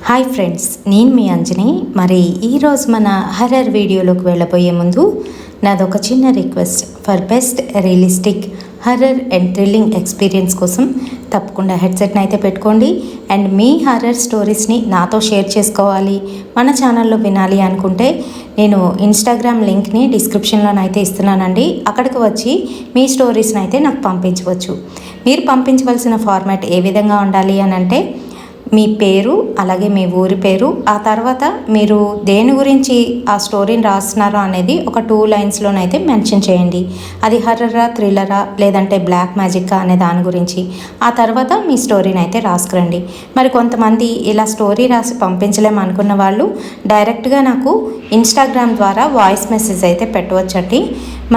Hi friends, నేను మీ అంజని. మరి ఈరోజు మన హర్రర్ వీడియోలోకి వెళ్ళబోయే ముందు నాదొక చిన్న request. For best realistic horror and thrilling experience కోసం తప్పకుండా హెడ్సెట్ని అయితే పెట్టుకోండి. అండ్ మీ హర్రర్ స్టోరీస్ని నాతో షేర్ చేసుకోవాలి, మన ఛానల్లో వినాలి అనుకుంటే నేను ఇన్స్టాగ్రామ్ లింక్ని డిస్క్రిప్షన్లోనైతే ఇస్తున్నానండి. అక్కడికి వచ్చి మీ స్టోరీస్ని అయితే నాకు పంపించవచ్చు. మీరు పంపించవలసిన ఫార్మాట్ ఏ విధంగా ఉండాలి అని అంటే, మీ పేరు, అలాగే మీ ఊరి పేరు, ఆ తర్వాత మీరు దేని గురించి ఆ స్టోరీని రాస్తున్నారో అనేది ఒక 2 లైన్స్లోనైతే మెన్షన్ చేయండి. అది హర్రరా, థ్రిల్లరా, లేదంటే బ్లాక్ మ్యాజిక్కా అనే దాని గురించి. ఆ తర్వాత మీ స్టోరీని అయితే రాసుకురండి. మరి కొంతమంది ఇలా స్టోరీ రాసి పంపించలేము అనుకున్న వాళ్ళు డైరెక్ట్గా నాకు ఇన్స్టాగ్రామ్ ద్వారా వాయిస్ మెసేజ్ అయితే పెట్టవచ్చండి.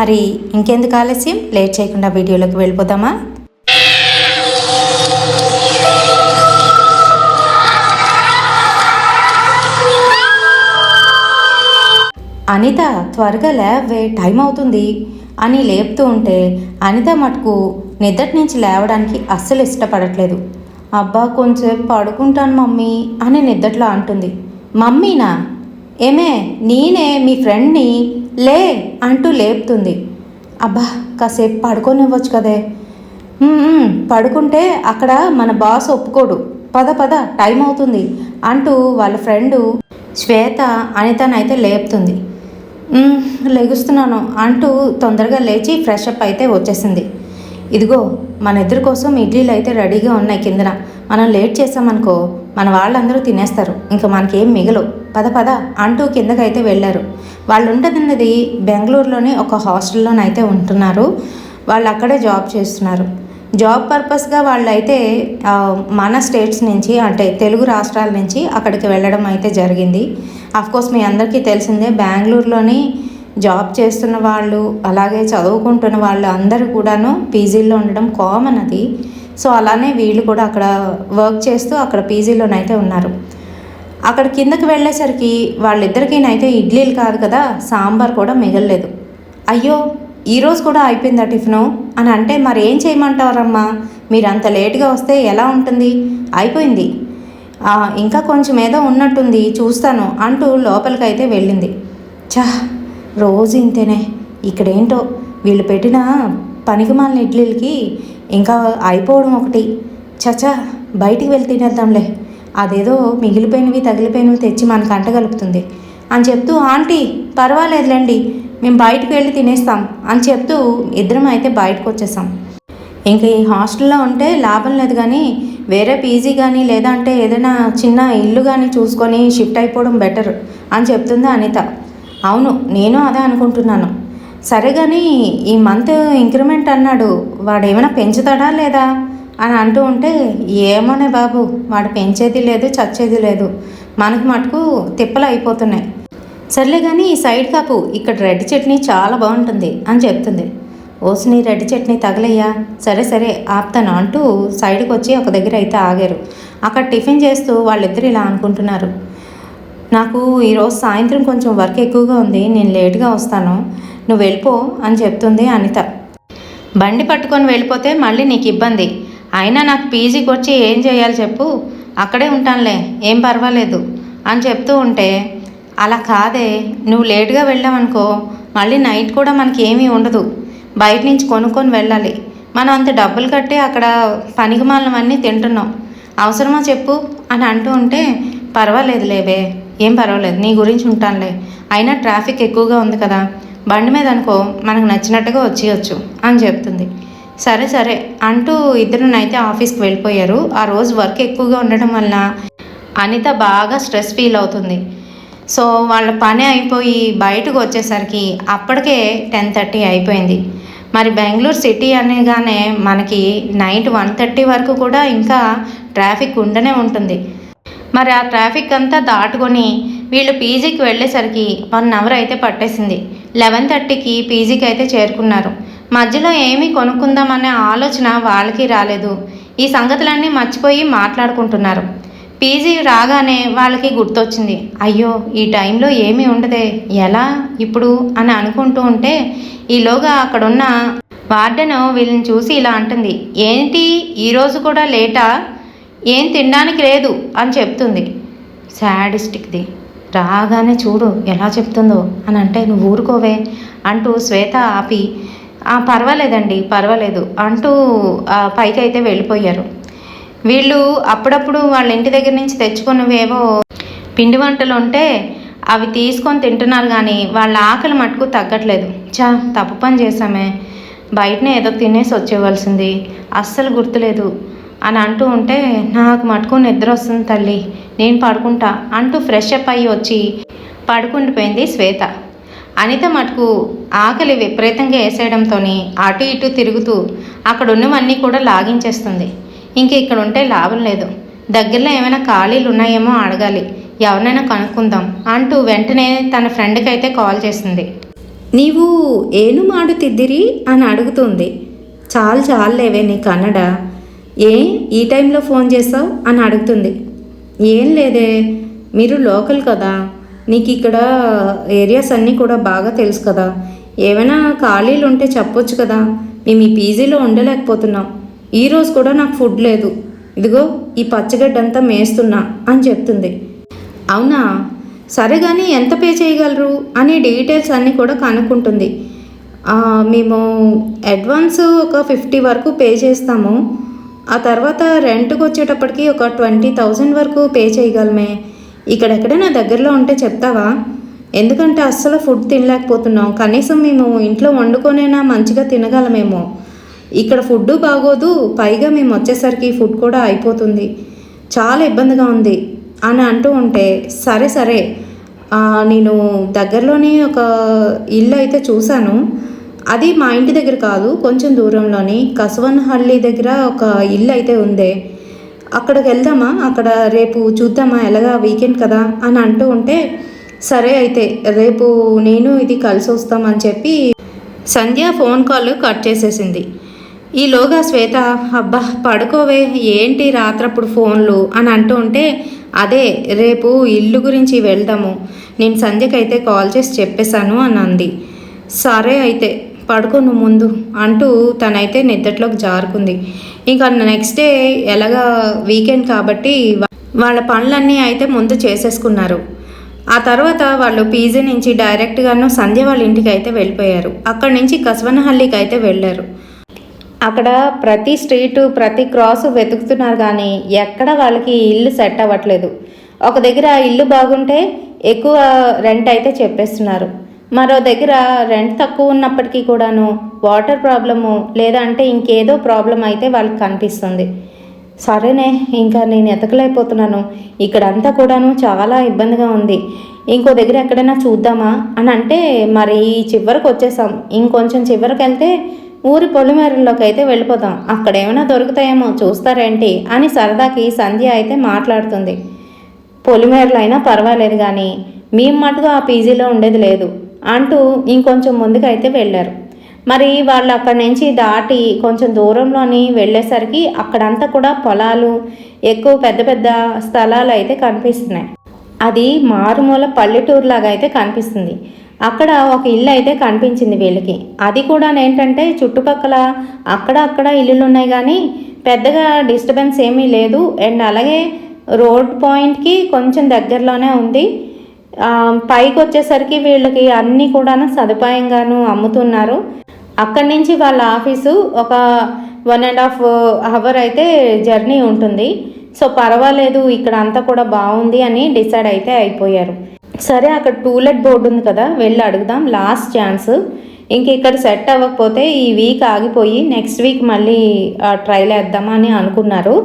మరి ఇంకెందుకు ఆలస్యం, లేట్ చేయకుండా వీడియోలోకి వెళ్ళిపోదామా? అనిత, త్వరగా లేవే, టైం అవుతుంది అని లేపుతూ ఉంటే అనిత మటుకు నిద్దటి నుంచి లేవడానికి అస్సలు ఇష్టపడట్లేదు. అబ్బా, కొంచెంసేపు పడుకుంటాను మమ్మీ అని నిద్దట్లో అంటుంది. మమ్మీనా? ఏమే, నేనే మీ ఫ్రెండ్ని, లే అంటూ లేపుతుంది. అబ్బా, కాసేపు పడుకోనివ్వచ్చు కదే. పడుకుంటే అక్కడ మన బాస్ ఒప్పుకోడు, పద పద టైం అవుతుంది అంటూ వాళ్ళ ఫ్రెండు శ్వేత అనితనైతే లేపుతుంది. లెగుస్తున్నాను అంటూ తొందరగా లేచి ఫ్రెష్ అప్ అయితే వచ్చేసింది. ఇదిగో, మన ఇద్దరి కోసం ఇడ్లీలు అయితే రెడీగా ఉన్నాయి కిందన. మనం లేట్ చేసామనుకో మన వాళ్ళందరూ తినేస్తారు, ఇంకా మనకేం మిగలవు, పద పద అంటూ కిందకైతే వెళ్ళారు. వాళ్ళు ఉంటున్నది బెంగళూరులోని ఒక హాస్టల్లోనైతే ఉంటున్నారు. వాళ్ళు అక్కడే జాబ్ చేస్తున్నారు. జాబ్ పర్పస్గా వాళ్ళైతే మన స్టేట్స్ నుంచి, అంటే తెలుగు రాష్ట్రాల నుంచి అక్కడికి వెళ్ళడం అయితే జరిగింది. అఫ్కోర్స్ మీ అందరికీ తెలిసిందే, బెంగళూరులోని జాబ్ చేస్తున్న వాళ్ళు, అలాగే చదువుకుంటున్న వాళ్ళు అందరూ కూడాను పీజీల్లో ఉండడం కామన్ అది. సో అలానే వీళ్ళు కూడా అక్కడ వర్క్ చేస్తూ అక్కడ పీజీలోనైతే ఉన్నారు. అక్కడ కిందకి వెళ్ళేసరికి వాళ్ళిద్దరికీనైతే ఇడ్లీలు కాదు కదా, సాంబార్ కూడా మిగలలేదు. అయ్యో, ఈరోజు కూడా అయిపోయిందా టిఫిను అని అంటే, మరి ఏం చేయమంటారమ్మా, మీరు అంత లేట్గా వస్తే ఎలా ఉంటుంది, అయిపోయింది, ఇంకా కొంచెం ఏదో ఉన్నట్టుంది చూస్తాను అంటూ లోపలికైతే వెళ్ళింది. రోజు ఇంతేనే, ఇక్కడేంటో వీళ్ళు పెట్టిన పనికిమాలిన ఇడ్లీలకి ఇంకా అయిపోవడం ఒకటి. బయటికి వెళ్ళి తినేద్దాంలే, అదేదో మిగిలిపోయినవి తగిలిపోయినవి తెచ్చి మనకు అంటగలుపుతుంది అని చెప్తూ, ఆంటీ పర్వాలేదులేండి, మేము బయటకు వెళ్ళి తినేస్తాం అని చెప్తూ ఇద్దరం అయితే బయటకు వచ్చేసాం. ఇంకా ఈ హాస్టల్లో ఉంటే లాభం లేదు, కానీ వేరే పీజీ కానీ లేదంటే ఏదైనా చిన్న ఇల్లు కానీ చూసుకొని షిఫ్ట్ అయిపోవడం బెటర్ అని చెప్తుంది అనిత. అవును, నేను అదే అనుకుంటున్నాను. సరే కానీ ఈ మంత్ ఇంక్రిమెంట్ అన్నాడు, వాడు ఏమైనా పెంచుతాడా లేదా అని అంటూ ఉంటే, ఏమోనే బాబు, వాడు పెంచేది లేదు చచ్చేది లేదు, మనకు మటుకు తిప్పలు అయిపోతున్నాయి. సర్లే కానీ ఈ సైడ్ కాపు, ఇక్కడ రెడ్ చట్నీ చాలా బాగుంటుంది అని చెప్తుంది. ఓసిని రెడ్ చట్నీ తగలయ్యా, సరే సరే ఆపుతాను అంటూ సైడ్కి వచ్చి ఒక దగ్గర అయితే ఆగారు. అక్కడ టిఫిన్ చేస్తూ వాళ్ళిద్దరు ఇలా అనుకుంటున్నారు. నాకు ఈరోజు సాయంత్రం కొంచెం వర్క్ ఎక్కువగా ఉంది, నేను లేట్గా వస్తాను, నువ్వు వెళ్ళిపో అని చెప్తుంది అనిత. బండి పట్టుకొని వెళ్ళిపోతే మళ్ళీ నీకు ఇబ్బంది, అయినా నాకు పీజీకి వచ్చి ఏం చేయాలి చెప్పు, అక్కడే ఉంటానులే, ఏం పర్వాలేదు అని చెప్తూ ఉంటే, అలా కాదే, నువ్వు లేట్గా వెళ్ళావనుకో మళ్ళీ నైట్ కూడా మనకి ఏమీ ఉండదు, బయట నుంచి కొనుక్కొని వెళ్ళాలి, మనం అంత డబ్బులు కట్టి అక్కడ పనికిమాలినవన్నీ తింటున్నాం, అవసరమా చెప్పు అని అంటూ ఉంటే, పర్వాలేదు లేవే, ఏం పర్వాలేదు, నీ గురించి ఉంటానులే, అయినా ట్రాఫిక్ ఎక్కువగా ఉంది కదా, బండి మీద అనుకో మనకు నచ్చినట్టుగా వచ్చేయచ్చు అని చెప్తుంది. సరే సరే అంటూ ఇద్దరునైతే ఆఫీస్కి వెళ్ళిపోయారు. ఆ రోజు వర్క్ ఎక్కువగా ఉండటం వలన అనిత బాగా స్ట్రెస్ ఫీల్ అవుతుంది. సో వాళ్ళ పని అయిపోయి బయటకు వచ్చేసరికి అప్పటికే 10:30 అయిపోయింది. మరి బెంగళూరు సిటీ అనగానే మనకి నైట్ 1:30 వరకు కూడా ఇంకా ట్రాఫిక్ ఉండనే ఉంటుంది. మరి ఆ ట్రాఫిక్ అంతా దాటుకొని వీళ్ళు పీజీకి వెళ్ళేసరికి 1 అవర్ అయితే పట్టేసింది. 11:30కి పీజీకి అయితే చేరుకున్నారు. మధ్యలో ఏమీ కొనుక్కుందామనే ఆలోచన వాళ్ళకి రాలేదు. ఈ సంగతులన్నీ మర్చిపోయి మాట్లాడుకుంటున్నారు. పీజీ రాగానే వాళ్ళకి గుర్తొచ్చింది, అయ్యో ఈ టైంలో ఏమీ ఉండదే, ఎలా ఇప్పుడు అని అనుకుంటూ ఉంటే, ఈలోగా అక్కడున్న వార్డెన్ వీళ్ళని చూసి ఇలా అంటుంది. ఏంటి ఈరోజు కూడా లేటా, ఏం తినడానికి లేదు అని చెప్తుంది. శాడిస్టిక్ది. రాగానే చూడు ఎలా చెప్తుందో అని అంటే, నువ్వు ఊరుకోవే అంటూ శ్వేత ఆపి, పర్వాలేదండి పర్వాలేదు అంటూ పైకి అయితే వెళ్ళిపోయారు. వీళ్ళు అప్పుడప్పుడు వాళ్ళ ఇంటి దగ్గర నుంచి తెచ్చుకున్నవేవో పిండి వంటలు ఉంటే అవి తీసుకొని తింటున్నారు, కానీ వాళ్ళ ఆకలి మటుకు తగ్గట్లేదు. తప్పు పని చేశామే, బయటనే ఏదో తినేసి వచ్చేవలసింది, అస్సలు గుర్తులేదు అని అంటూ ఉంటే, నాకు మటుకు నిద్ర వస్తుంది తల్లి, నేను పడుకుంటా అంటూ ఫ్రెష్ అప్ అయ్యి వచ్చి పడుకుండిపోయింది శ్వేత. అనిత మటుకు ఆకలి విపరీతంగా వేసేయడంతో అటు ఇటు తిరుగుతూ అక్కడ ఉన్నవన్నీ కూడా లాగించేస్తుంది. ఇంక ఇక్కడ ఉంటే లాభం లేదు, దగ్గరలో ఏమైనా ఖాళీలు ఉన్నాయేమో అడగాలి, ఎవరినైనా కనుక్కుందాం అంటూ వెంటనే తన ఫ్రెండ్కి అయితే కాల్ చేసింది. నీవు ఏను మాడుతిద్దిరి అని అడుగుతుంది. చాలేవే నీ కన్నడ, ఈ టైంలో ఫోన్ చేసావు అని అడుగుతుంది. ఏం లేదే, మీరు లోకల్ కదా, నీకు ఇక్కడ ఏరియాస్ అన్నీ కూడా బాగా తెలుసు కదా, ఏమైనా ఖాళీలు ఉంటే చెప్పొచ్చు కదా, మేము ఈ పీజీలో ఉండలేకపోతున్నాం, ఈరోజు కూడా నాకు ఫుడ్ లేదు, ఇదిగో ఈ పచ్చగడ్డంతా మేస్తున్నా అని చెప్తుంది. అవునా, సరే కానీ ఎంత పే చేయగలరు అని డీటెయిల్స్ అన్నీ కూడా కనుక్కుంటుంది. మేము అడ్వాన్స్ ఒక 50 వరకు పే చేస్తాము, ఆ తర్వాత రెంట్కి వచ్చేటప్పటికి ఒక 20,000 వరకు పే చేయగలమే, ఇక్కడెక్కడైనా దగ్గరలో ఉంటే చెప్తావా, ఎందుకంటే అస్సలు ఫుడ్ తినలేకపోతున్నాం, కనీసం మేము ఇంట్లో వండుకొనైనా మంచిగా తినగలమేమో, ఇక్కడ ఫుడ్ బాగోదు, పైగా మేము వచ్చేసరికి ఫుడ్ కూడా అయిపోతుంది, చాలా ఇబ్బందిగా ఉంది అని అంటూ ఉంటే, సరే నేను దగ్గరలోని ఒక ఇల్లు అయితే చూశాను, అది మా ఇంటి దగ్గర కాదు, కొంచెం దూరంలోని కసవనహల్లి దగ్గర ఒక ఇల్లు అయితే ఉంది, అక్కడికి వెళ్దామా, అక్కడ రేపు చూద్దామా, ఎలాగా వీకెండ్ కదా అని అంటూ ఉంటే, సరే అయితే రేపు నేను ఇది కలిసి వస్తామని చెప్పి సంధ్య ఫోన్ కాల్ కట్ చేసేసింది. ఈలోగా శ్వేత, అబ్బా పడుకోవే, ఏంటి రాత్రప్పుడు ఫోన్లు అని అంటూ ఉంటే, అదే రేపు ఇల్లు గురించి వెళ్దాము, నేను సంధ్యకైతే కాల్ చేసి చెప్పేశాను అని అంది. సరే అయితే పడుకోను ముందు అంటూ తనైతే నిద్రలోకి జారుకుంది. ఇంకా నెక్స్ట్ డే ఎలాగా వీకెండ్ కాబట్టి వాళ్ళ పనులన్నీ అయితే ముందు చేసేసుకున్నారు. ఆ తర్వాత వాళ్ళు పీజీ నుంచి డైరెక్ట్గాను సంధ్య వాళ్ళ ఇంటికి అయితే వెళ్ళిపోయారు. అక్కడి నుంచి కసవనహల్లికి అయితే వెళ్ళారు. అక్కడ ప్రతి స్ట్రీటు ప్రతి క్రాసు వెతుకుతున్నారు, కానీ ఎక్కడ వాళ్ళకి ఇల్లు సెట్ అవ్వట్లేదు. ఒక దగ్గర ఇల్లు బాగుంటే ఎక్కువ రెంట్ అయితే చెప్పేస్తున్నారు, మరో దగ్గర రెంట్ తక్కువ ఉన్నప్పటికీ కూడాను వాటర్ ప్రాబ్లము లేదంటే ఇంకేదో ప్రాబ్లం అయితే వాళ్ళకి కనిపిస్తుంది. సరేనే, ఇంకా నేను ఎతకలేకపోతున్నాను, ఇక్కడంతా కూడాను చాలా ఇబ్బందిగా ఉంది, ఇంకో దగ్గర ఎక్కడైనా చూద్దామా అని అంటే, మరి చివరికి వచ్చేసాం, ఇంకొంచెం చివరికి వెళ్తే ఊరి పొలిమేరల్లోకి అయితే వెళ్ళిపోతాం, అక్కడ ఏమైనా దొరుకుతాయేమో చూస్తారేంటి అని సరదాకి సంధ్య అయితే మాట్లాడుతుంది. పొలిమేరలు అయినా పర్వాలేదు, కానీ మేము మటుకు ఆ పీజీలో ఉండేది లేదు అంటూ ఇంకొంచెం ముందుకు అయితే వెళ్ళారు. మరి వాళ్ళు అక్కడి నుంచి దాటి కొంచెం దూరంలోని వెళ్ళేసరికి అక్కడంతా కూడా పొలాలు, ఎక్కువ పెద్ద పెద్ద స్థలాలు అయితే కనిపిస్తున్నాయి. అది మారుమూల పల్లెటూరులాగా అయితే కనిపిస్తుంది. అక్కడ ఒక ఇల్లు అయితే కనిపించింది వీళ్ళకి. అది కూడా ఏంటంటే చుట్టుపక్కల అక్కడ ఇల్లులు ఉన్నాయి, కానీ పెద్దగా డిస్టర్బెన్స్ ఏమీ లేదు. అండ్ అలాగే రోడ్ పాయింట్కి కొంచెం దగ్గరలోనే ఉంది. పైకి వచ్చేసరికి వీళ్ళకి అన్నీ కూడా సదుపాయంగాను అమ్ముతున్నారు. అక్కడి నుంచి వాళ్ళ ఆఫీసు ఒక 1.5 అవర్ అయితే జర్నీ ఉంటుంది. సో పర్వాలేదు, ఇక్కడ అంతా కూడా బాగుంది అని డిసైడ్ అయితే అయిపోయారు. సరే, అక్కడ టూలెట్ బోర్డు ఉంది కదా, వెళ్ళి అడుగుదాం, లాస్ట్ ఛాన్స్, ఇంక ఇక్కడ సెట్ అవ్వకపోతే ఈ వీక్ ఆగిపోయి నెక్స్ట్ వీక్ మళ్ళీ ట్రైల్ వేద్దామని అనుకున్నారు.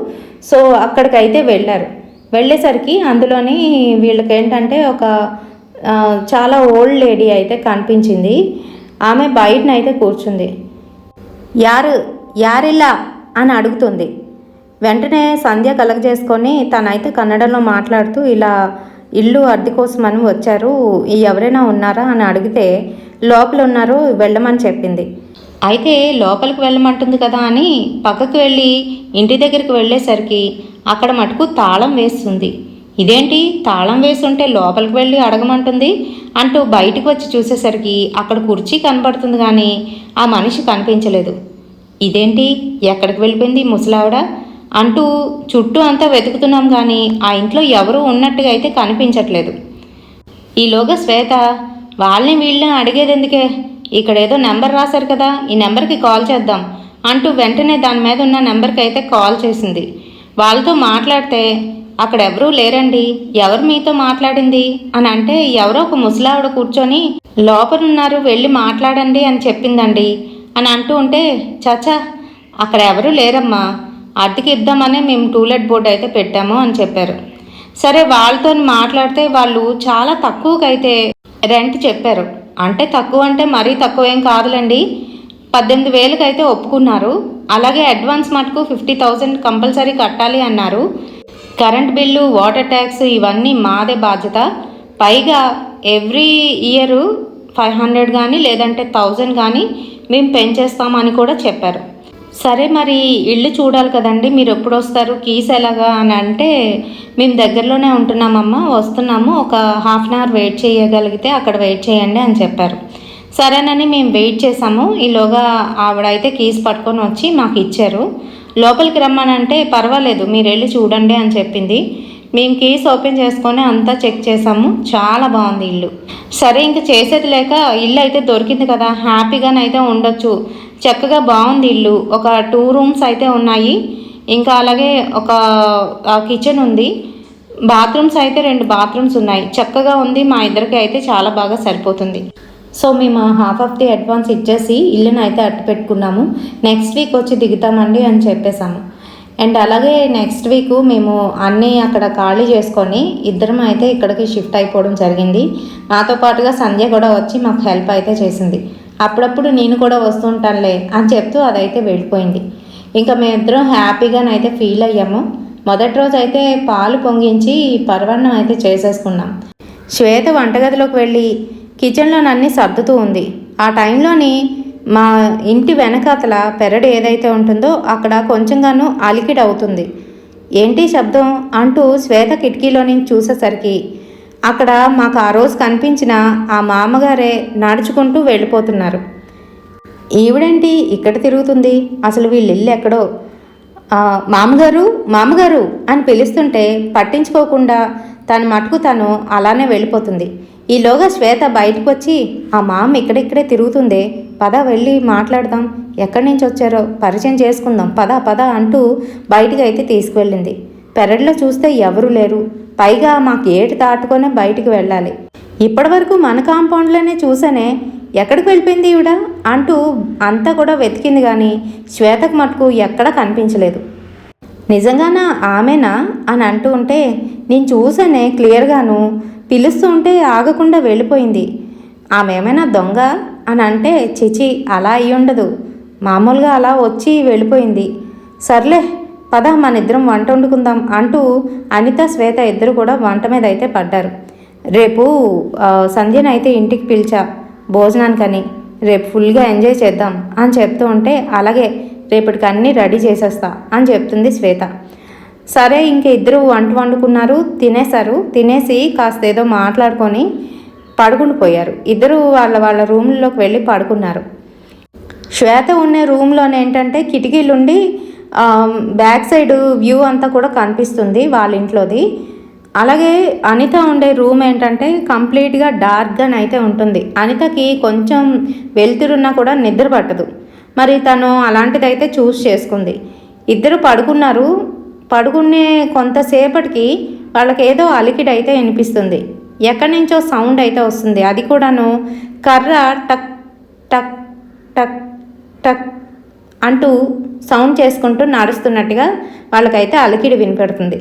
సో అక్కడికైతే వెళ్ళారు. వెళ్ళేసరికి అందులోని వీళ్ళకి ఏంటంటే ఒక చాలా ఓల్డ్ లేడీ అయితే కనిపించింది. ఆమె బయటనైతే కూర్చుంది. యారిల్లా అని అడుగుతుంది. వెంటనే సంధ్య కలగజేసుకొని తనైతే కన్నడలో మాట్లాడుతూ, ఇలా ఇల్లు అద్దె కోసమని వచ్చారు, ఎవరైనా ఉన్నారా అని అడిగితే, లోపల ఉన్నారు, వెళ్ళమని చెప్పింది. అయితే లోపలికి వెళ్ళమంటుంది కదా అని పక్కకు వెళ్ళి ఇంటి దగ్గరికి వెళ్ళేసరికి అక్కడ మటుకు తాళం వేస్తుంది. ఇదేంటి, తాళం వేస్తుంటే లోపలికి వెళ్ళి అడగమంటుంది అంటూ బయటకు వచ్చి చూసేసరికి అక్కడ కుర్చీ కనబడుతుంది, కానీ ఆ మనిషి కనిపించలేదు. ఇదేంటి, ఎక్కడికి వెళ్ళిపోయింది ముసలావిడ అంటూ చుట్టూ అంతా వెతుకుతున్నాం కానీ ఆ ఇంట్లో ఎవరూ ఉన్నట్టుగా అయితే కనిపించట్లేదు. ఈలోగా శ్వేత వాళ్ళని వీళ్ళని అడిగేది ఎందుకే, ఇక్కడ ఏదో నెంబర్ రాశారు కదా, ఈ నెంబర్కి కాల్ చేద్దాం అంటూ వెంటనే దాని మీద ఉన్న నెంబర్కి అయితే కాల్ చేసింది. వాళ్ళతో మాట్లాడితే అక్కడ ఎవరూ లేరండి, ఎవరు మీతో మాట్లాడింది అని అంటే ఎవరో ఒక ముసలావిడ కూర్చొని లోపలున్నారు వెళ్ళి మాట్లాడండి అని చెప్పిందండి అని అంటూ ఉంటే, చచ్చా అక్కడ ఎవరూ లేరమ్మా, అద్దెకి ఇద్దామనే మేము టూలెట్ బోర్డు అయితే పెట్టాము అని చెప్పారు. సరే వాళ్ళతో మాట్లాడితే వాళ్ళు చాలా తక్కువకైతే రెంట్ చెప్పారు. అంటే తక్కువ అంటే మరీ తక్కువ ఏం కాదులండి, 18,000కి అయితే ఒప్పుకున్నారు. అలాగే అడ్వాన్స్ మటుకు 50,000 కంపల్సరీ కట్టాలి అన్నారు. కరెంట్ బిల్లు, వాటర్ ట్యాక్స్ ఇవన్నీ మాదే బాధ్యత, పైగా ఎవ్రీ ఇయర్ 500 కానీ లేదంటే 1000 కానీ మేము పెంచేస్తామని కూడా చెప్పారు. సరే మరి ఇల్లు చూడాలి కదండి, మీరు ఎప్పుడు వస్తారు, కీస్ ఎలాగా అని అంటే మేము దగ్గరలోనే ఉంటున్నామమ్మా, వస్తున్నాము, ఒక హాఫ్ అన్ అవర్ వెయిట్ చేయగలిగితే అక్కడ వెయిట్ చేయండి అని చెప్పారు. సరేనని మేము వెయిట్ చేసాము. ఈలోగా ఆవిడైతే కీస్ పట్టుకొని వచ్చి మాకు ఇచ్చారు. లోపలికి రమ్మనంటే పర్వాలేదు మీరు వెళ్ళి చూడండి అని చెప్పింది. మేము కీస్ ఓపెన్ చేసుకొని అంతా చెక్ చేసాము. చాలా బాగుంది ఇల్లు. సరే ఇంక చేసేది లేక ఇల్లు అయితే దొరికింది కదా, హ్యాపీగానైతే ఉండొచ్చు, చక్కగా బాగుంది ఇల్లు. ఒక 2 రూమ్స్ అయితే ఉన్నాయి, ఇంకా అలాగే ఒక కిచెన్ ఉంది, బాత్రూమ్స్ అయితే 2 బాత్రూమ్స్ ఉన్నాయి. చక్కగా ఉంది, మా ఇద్దరికి అయితే చాలా బాగా సరిపోతుంది. సో మేము హాఫ్ ఆఫ్ ది అడ్వాన్స్ ఇచ్చేసి ఇల్లుని అయితే అట్టు పెట్టుకున్నాము. నెక్స్ట్ వీక్ వచ్చి దిగుతామండి అని చెప్పేశాము. అండ్ అలాగే నెక్స్ట్ వీక్ మేము అన్నీ అక్కడ ఖాళీ చేసుకొని ఇద్దరం అయితే ఇక్కడికి షిఫ్ట్ అయిపోవడం జరిగింది. నాతో పాటుగా సంధ్య కూడా వచ్చి మాకు హెల్ప్ అయితే చేసింది. అప్పుడప్పుడు నేను కూడా వస్తుంటానులే అని చెప్తూ అదైతే వెళ్ళిపోయింది. ఇంకా మేమిద్దరం హ్యాపీగానైతే ఫీల్ అయ్యాము. మొదటి రోజు అయితే పాలు పొంగించి పరవాన్నం అయితే చేసేసుకున్నాం. శ్వేత వంటగదిలోకి వెళ్ళి కిచెన్లో అన్నీ సర్దుతూ ఉంది. ఆ టైంలోని మా ఇంటి వెనకాతల పెరడు ఏదైతే ఉంటుందో అక్కడ కొంచెంగాను అలికిడి అవుతుంది. ఏంటి శబ్దం అంటూ శ్వేత కిటికీలో నుంచి చూసేసరికి అక్కడ మాకు ఆ రోజు కనిపించిన ఆ మామగారే నడుచుకుంటూ వెళ్ళిపోతున్నారు. ఈవిడేంటి ఇక్కడ తిరుగుతుంది, అసలు వీళ్ళ ఇల్లు ఎక్కడో, మామగారు మామగారు అని పిలుస్తుంటే పట్టించుకోకుండా తన మటుకు తను అలానే వెళ్ళిపోతుంది. ఈలోగా శ్వేత బయటకు వచ్చి ఆ మామ ఇక్కడిక్కడే తిరుగుతుందే, పద వెళ్ళి మాట్లాడదాం, ఎక్కడి నుంచి వచ్చారో పరిచయం చేసుకుందాం, పద పద అంటూ బయటికి అయితే తీసుకువెళ్ళింది. పెరట్లో చూస్తే ఎవరూ లేరు, పైగా మాకు ఏటి దాటుకొనే బయటికి వెళ్ళాలి. ఇప్పటి వరకు మన కాంపౌండ్లోనే చూసానే, ఎక్కడికి వెళ్ళిపోయింది ఈవిడ అంటూ అంతా కూడా వెతికింది కానీ శ్వేతకు మటుకు ఎక్కడా కనిపించలేదు. నిజంగానా ఆమెనా అని అంటూ ఉంటే నేను చూసానే క్లియర్గాను, పిలుస్తూ ఉంటే ఆగకుండా వెళ్ళిపోయింది, ఆమె ఏమైనా దొంగ అని అంటే చిచి అలా అయ్యి ఉండదు, మామూలుగా అలా వచ్చి వెళ్ళిపోయింది. సర్లే పద మన ఇద్దరం వంట వండుకుందాం అంటూ అనిత శ్వేత ఇద్దరు కూడా వంట మీద అయితే పడ్డారు. రేపు సంధ్యనైతే ఇంటికి పిలిచా భోజనానికని, రేపు ఫుల్గా ఎంజాయ్ చేద్దాం అని చెప్తూ ఉంటే అలాగే రేపటికి అన్నీ రెడీ చేసేస్తా అని చెప్తుంది శ్వేత. సరే ఇంక ఇద్దరు వంట వండుకున్నారు, తినేశారు. తినేసి కాస్త ఏదో మాట్లాడుకొని పడుకుని పోయారు. ఇద్దరు వాళ్ళ రూమ్లోకి వెళ్ళి పడుకున్నారు. శ్వేత ఉన్న రూమ్లోనే ఏంటంటే కిటికీలుండి బ్యాక్ సైడ్ వ్యూ అంతా కూడా కనిపిస్తుంది వాళ్ళ ఇంట్లోది. అలాగే అనిత ఉండే రూమ్ ఏంటంటే కంప్లీట్గా డార్క్గానైతే ఉంటుంది. అనితకి కొంచెం వెలుతురున్నా కూడా నిద్ర పట్టదు. మరి తను అలాంటిదైతే చూస్ చేసుకుంది. ఇద్దరు పడుకున్నారు. పడుకునే కొంతసేపటికి వాళ్ళకి ఏదో అలికిడి అయితే వినిపిస్తుంది. ఎక్కడి నుంచో సౌండ్ అయితే వస్తుంది. అది కూడాను కర్ర టక్ టక్ టక్ టక్ అంటూ సౌండ్ చేసుకుంటూ నడుస్తున్నట్టుగా వాళ్ళకైతే అలికిడి వినిపెడుతుంది.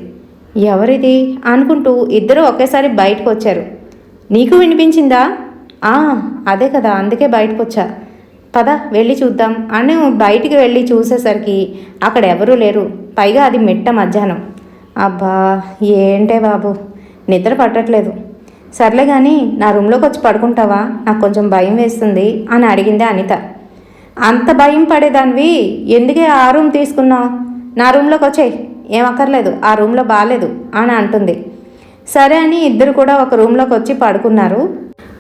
ఎవరిది అనుకుంటూ ఇద్దరు ఒకేసారి బయటకు వచ్చారు. నీకు వినిపించిందా? అదే కదా, అందుకే బయటకు వచ్చా, పద వెళ్ళి చూద్దాం అని బయటికి వెళ్ళి చూసేసరికి అక్కడ ఎవరూ లేరు. పైగా అది మిట్ట మధ్యాహ్నం. అబ్బా ఏంటే బాబు నిద్ర పట్టట్లేదు. సర్లే కానీ నా రూమ్లోకి వచ్చి పడుకుంటావా, నాకు కొంచెం భయం వేస్తుంది అని అడిగింది అనిత. అంత భయం పడేదానివి ఎందుకే ఆ రూమ్ తీసుకున్నావు, నా రూమ్లోకి వచ్చేయి, ఏం అక్కర్లేదు, ఆ రూమ్లో బాగాలేదు అని అంటుంది. సరే అని ఇద్దరు కూడా ఒక రూమ్లోకి వచ్చి పడుకున్నారు.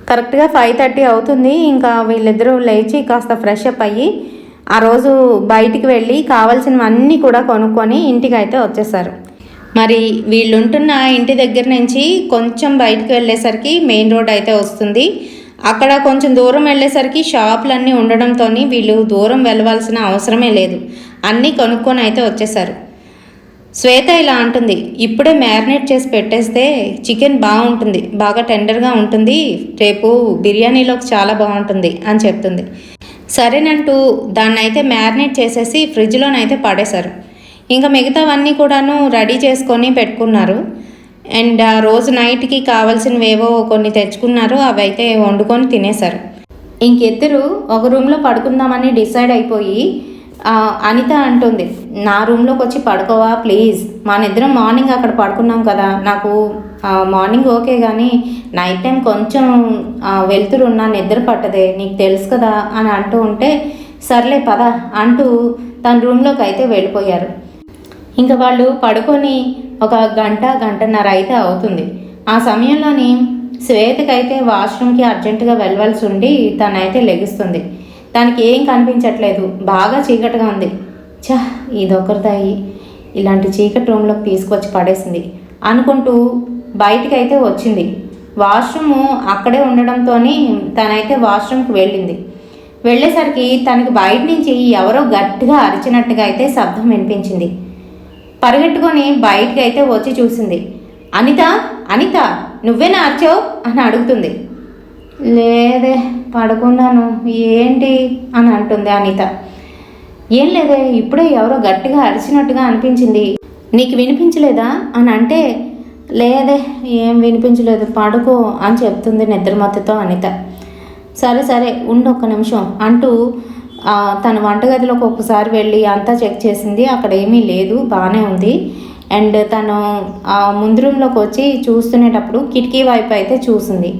కరెక్ట్గా 5:30 అవుతుంది. ఇంకా వీళ్ళిద్దరూ లేచి కాస్త ఫ్రెష్ అప్ అయ్యి ఆ రోజు బయటికి వెళ్ళి కావాల్సినవన్నీ కూడా కొనుక్కొని ఇంటికి అయితే వచ్చేసారు. మరి వీళ్ళుంటున్న ఇంటి దగ్గర నుంచి కొంచెం బయటకు వెళ్ళేసరికి మెయిన్ రోడ్ అయితే వస్తుంది. అక్కడ కొంచెం దూరం వెళ్ళేసరికి షాపులన్నీ ఉండడంతో వీళ్ళు దూరం వెళ్ళవలసిన అవసరమే లేదు, అన్నీ కొనుక్కొని అయితే వచ్చేసారు. శ్వేత ఇలా అంటుంది, ఇప్పుడే మ్యారినేట్ చేసి పెట్టేస్తే చికెన్ బాగుంటుంది, బాగా టెండర్గా ఉంటుంది, రేపు బిర్యానీలోకి చాలా బాగుంటుంది అని చెప్తుంది. సరేనంటూ దాన్ని అయితే మ్యారినేట్ చేసేసి ఫ్రిడ్జ్లోనైతే పడేశారు. ఇంకా మిగతావన్నీ కూడాను రెడీ చేసుకొని పెట్టుకున్నారు. అండ్ ఆ రోజు నైట్కి కావాల్సినవేవో కొన్ని తెచ్చుకున్నారు, అవి అయితే వండుకొని తినేశారు. ఇంకిద్దరు ఒక రూమ్లో పడుకుందామని డిసైడ్ అయిపోయి అనిత అంటుంది, నా రూమ్లోకి వచ్చి పడుకోవా ప్లీజ్, మనిద్దరం మార్నింగ్ అక్కడ పడుకున్నాం కదా, నాకు మార్నింగ్ ఓకే కానీ నైట్ టైం కొంచెం వెళ్తురున్నా నిద్ర పట్టదే, నీకు తెలుసు కదా అని అంటూ ఉంటే సర్లే పద అంటూ తన రూమ్లోకి అయితే వెళ్ళిపోయారు. ఇంకా వాళ్ళు పడుకొని ఒక గంటన్నర అయితే అవుతుంది. ఆ సమయంలోని శ్వేతకైతే వాష్రూమ్కి అర్జెంటుగా వెళ్ళవలసి ఉండి తనైతే లెగుస్తుంది. దానికి ఏం కనిపించట్లేదు, బాగా చీకటిగా ఉంది. ఇదొకరిదాయి, ఇలాంటి చీకటి రూమ్లోకి తీసుకొచ్చి పడేసింది అనుకుంటూ బయటికైతే వచ్చింది. వాష్రూము అక్కడే ఉండడంతో తనైతే వాష్రూమ్కి వెళ్ళింది. వెళ్ళేసరికి తనకి బయట నుంచి ఎవరో గట్టిగా అరిచినట్టుగా అయితే శబ్దం వినిపించింది. పరిగెట్టుకొని బయటికి అయితే వచ్చి చూసింది. అనిత, అనిత నువ్వేనా అరిచావు అని అడుగుతుంది. లేదే పడుకున్నాను, ఏంటి అని అంటుంది అనిత. ఏం లేదే, ఇప్పుడే ఎవరో గట్టిగా అరిచినట్టుగా అనిపించింది, నీకు వినిపించలేదా అని అంటే లేదే ఏం వినిపించలేదు పడుకో అని చెప్తుంది నిద్రమత్తుతో అనిత. సరే సరే ఉండు ఒక్క నిమిషం అంటూ తన వంటగదిలోకి ఒకసారి వెళ్ళి అంతా చెక్ చేసింది. అక్కడ ఏమీ లేదు, బాగానే ఉంది. అండ్ తను ముందు రూమ్లోకి వచ్చి చూస్తునేటప్పుడు కిటికీ వైపు అయితే చూసింది.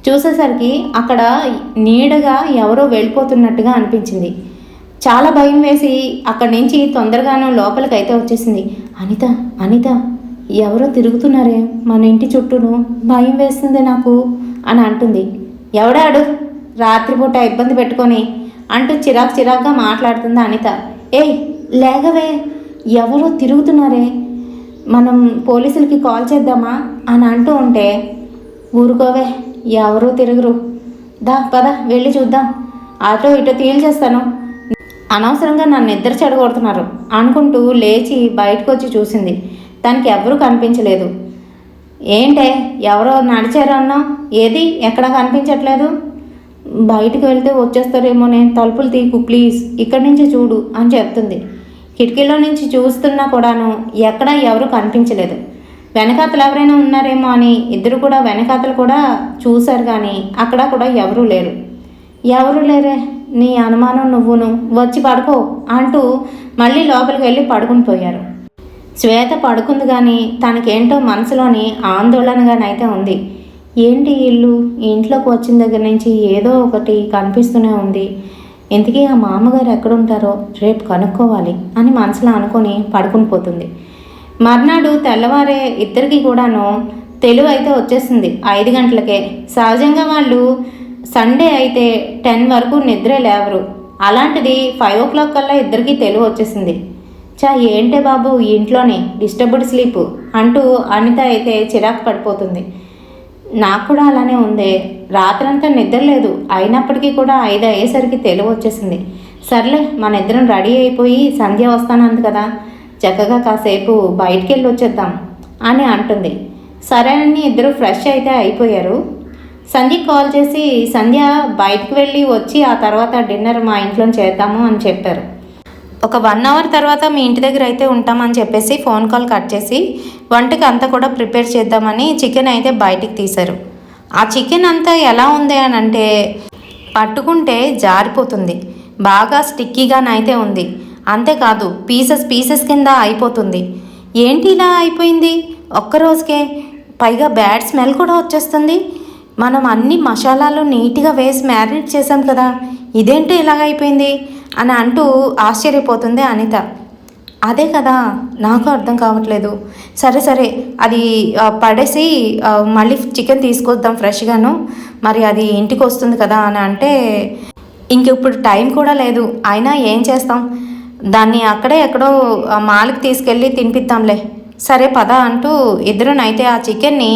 చూసేసరికి అక్కడ నీడగా ఎవరో వెళ్ళిపోతున్నట్టుగా అనిపించింది. చాలా భయం వేసి అక్కడి నుంచి తొందరగానో లోపలికి అయితే వచ్చేసింది. అనిత, అనిత ఎవరో తిరుగుతున్నారే మన ఇంటి చుట్టూను, భయం వేస్తుంది నాకు అని అంటుంది. ఎవడాడు రాత్రిపూట ఇబ్బంది పెట్టుకొని అంటూ చిరాకుగా మాట్లాడుతుంది అనిత. ఏయ్ లేగవే, ఎవరో తిరుగుతున్నారే, మనం పోలీసులకి కాల్ చేద్దామా అని అంటూ ఉంటే ఊరుకోవే ఎవరూ తిరుగురు, దా పద వెళ్ళి చూద్దాం, అటో ఇటో తేల్చేస్తాను, అనవసరంగా నన్ను నిద్ర చెడగొడుతున్నారు అనుకుంటూ లేచి బయటకు వచ్చి చూసింది. తనకి ఎవరూ కనిపించలేదు. ఏంటే ఎవరో నడిచారు అన్నావు, ఏది ఎక్కడా కనిపించట్లేదు, బయటకు వెళ్తే వచ్చేస్తారేమో, నేను తలుపులు తీకు ప్లీజ్, ఇక్కడి నుంచి చూడు అని చెప్తుంది. కిటికీలో నుంచి చూస్తున్నా కూడాను ఎక్కడా ఎవరు కనిపించలేదు. వెనకాతలు ఎవరైనా ఉన్నారేమో అని ఇద్దరు కూడా వెనకాతలు కూడా చూశారు, కానీ అక్కడ కూడా ఎవరూ లేరు. ఎవరు లేరే, నీ అనుమానం నువ్వును, వచ్చి పడుకో అంటూ మళ్ళీ లోపలికి వెళ్ళి పడుకుని పోయారు. శ్వేత పడుకుంది, కానీ తనకేంటో మనసులోని ఆందోళనగానైతే ఉంది. ఏంటి ఇల్లు, ఇంట్లోకి వచ్చిన దగ్గర నుంచి ఏదో ఒకటి కనిపిస్తూనే ఉంది, ఇంతకీ ఆ మామగారు ఎక్కడుంటారో రేపు కనుక్కోవాలి అని మనసులో అనుకొని పడుకుని పోతుంది. మర్నాడు తెల్లవారే ఇద్దరికి కూడాను తెలివి అయితే వచ్చేసింది 5 గంటలకే. సహజంగా వాళ్ళు సండే అయితే 10 వరకు నిద్రే లేవరు, అలాంటిది 5 o'clock కల్లా ఇద్దరికి తెలివి వచ్చేసింది. ఏంటే బాబు ఇంట్లోనే డిస్టర్బ్డ్ స్లీప్ అంటూ అనిత అయితే చిరాకు పడిపోతుంది. నాకు కూడా అలానే ఉంది, రాత్రంతా నిద్ర లేదు, అయినప్పటికీ కూడా 5 అయ్యేసరికి తెలివి వచ్చేసింది. సర్లే మన ఇద్దరం రెడీ అయిపోయి సంధ్య వస్తానంది కదా, చక్కగా కాసేపు బయటికి వెళ్ళి వచ్చేద్దాం అని అంటుంది. సరే అని ఇద్దరు ఫ్రెష్ అయితే అయిపోయారు. సంధ్యకి కాల్ చేసి సంధ్య బయటకు వెళ్ళి వచ్చి ఆ తర్వాత డిన్నర్ మా ఇంట్లో చేద్దాము అని చెప్పారు. ఒక 1 hour తర్వాత మీ ఇంటి దగ్గర అయితే ఉంటామని చెప్పేసి ఫోన్ కాల్ కట్ చేసి వంటకి అంతా కూడా ప్రిపేర్ చేద్దామని చికెన్ అయితే బయటికి తీశారు. ఆ చికెన్ అంతా ఎలా ఉంది అని అంటే పట్టుకుంటే జారిపోతుంది, బాగా స్టిక్కీగానైతే ఉంది, అంతేకాదు పీసెస్ కింద అయిపోతుంది. ఏంటి ఇలా అయిపోయింది ఒక్కరోజుకే, పైగా బ్యాడ్ స్మెల్ కూడా వచ్చేస్తుంది. మనం అన్ని మసాలాలు నీట్గా వేసి మ్యారినేట్ చేసాం కదా, ఇదేంటి ఇలాగ అయిపోయింది అని అంటూ ఆశ్చర్యపోతుంది అనిత. అదే కదా నాకు అర్థం కావట్లేదు, సరే అది పడేసి మళ్ళీ చికెన్ తీసుకొద్దాం ఫ్రెష్గాను, మరి అది ఇంటికి వస్తుంది కదా అని అంటే ఇంక ఇప్పుడు టైం కూడా లేదు, అయినా ఏం చేస్తాం, దాన్ని అక్కడే ఎక్కడో ఆ మాల్కి తీసుకెళ్ళి తినిపిద్దాంలే. సరే పద అంటూ ఇద్దరునైతే ఆ చికెన్ని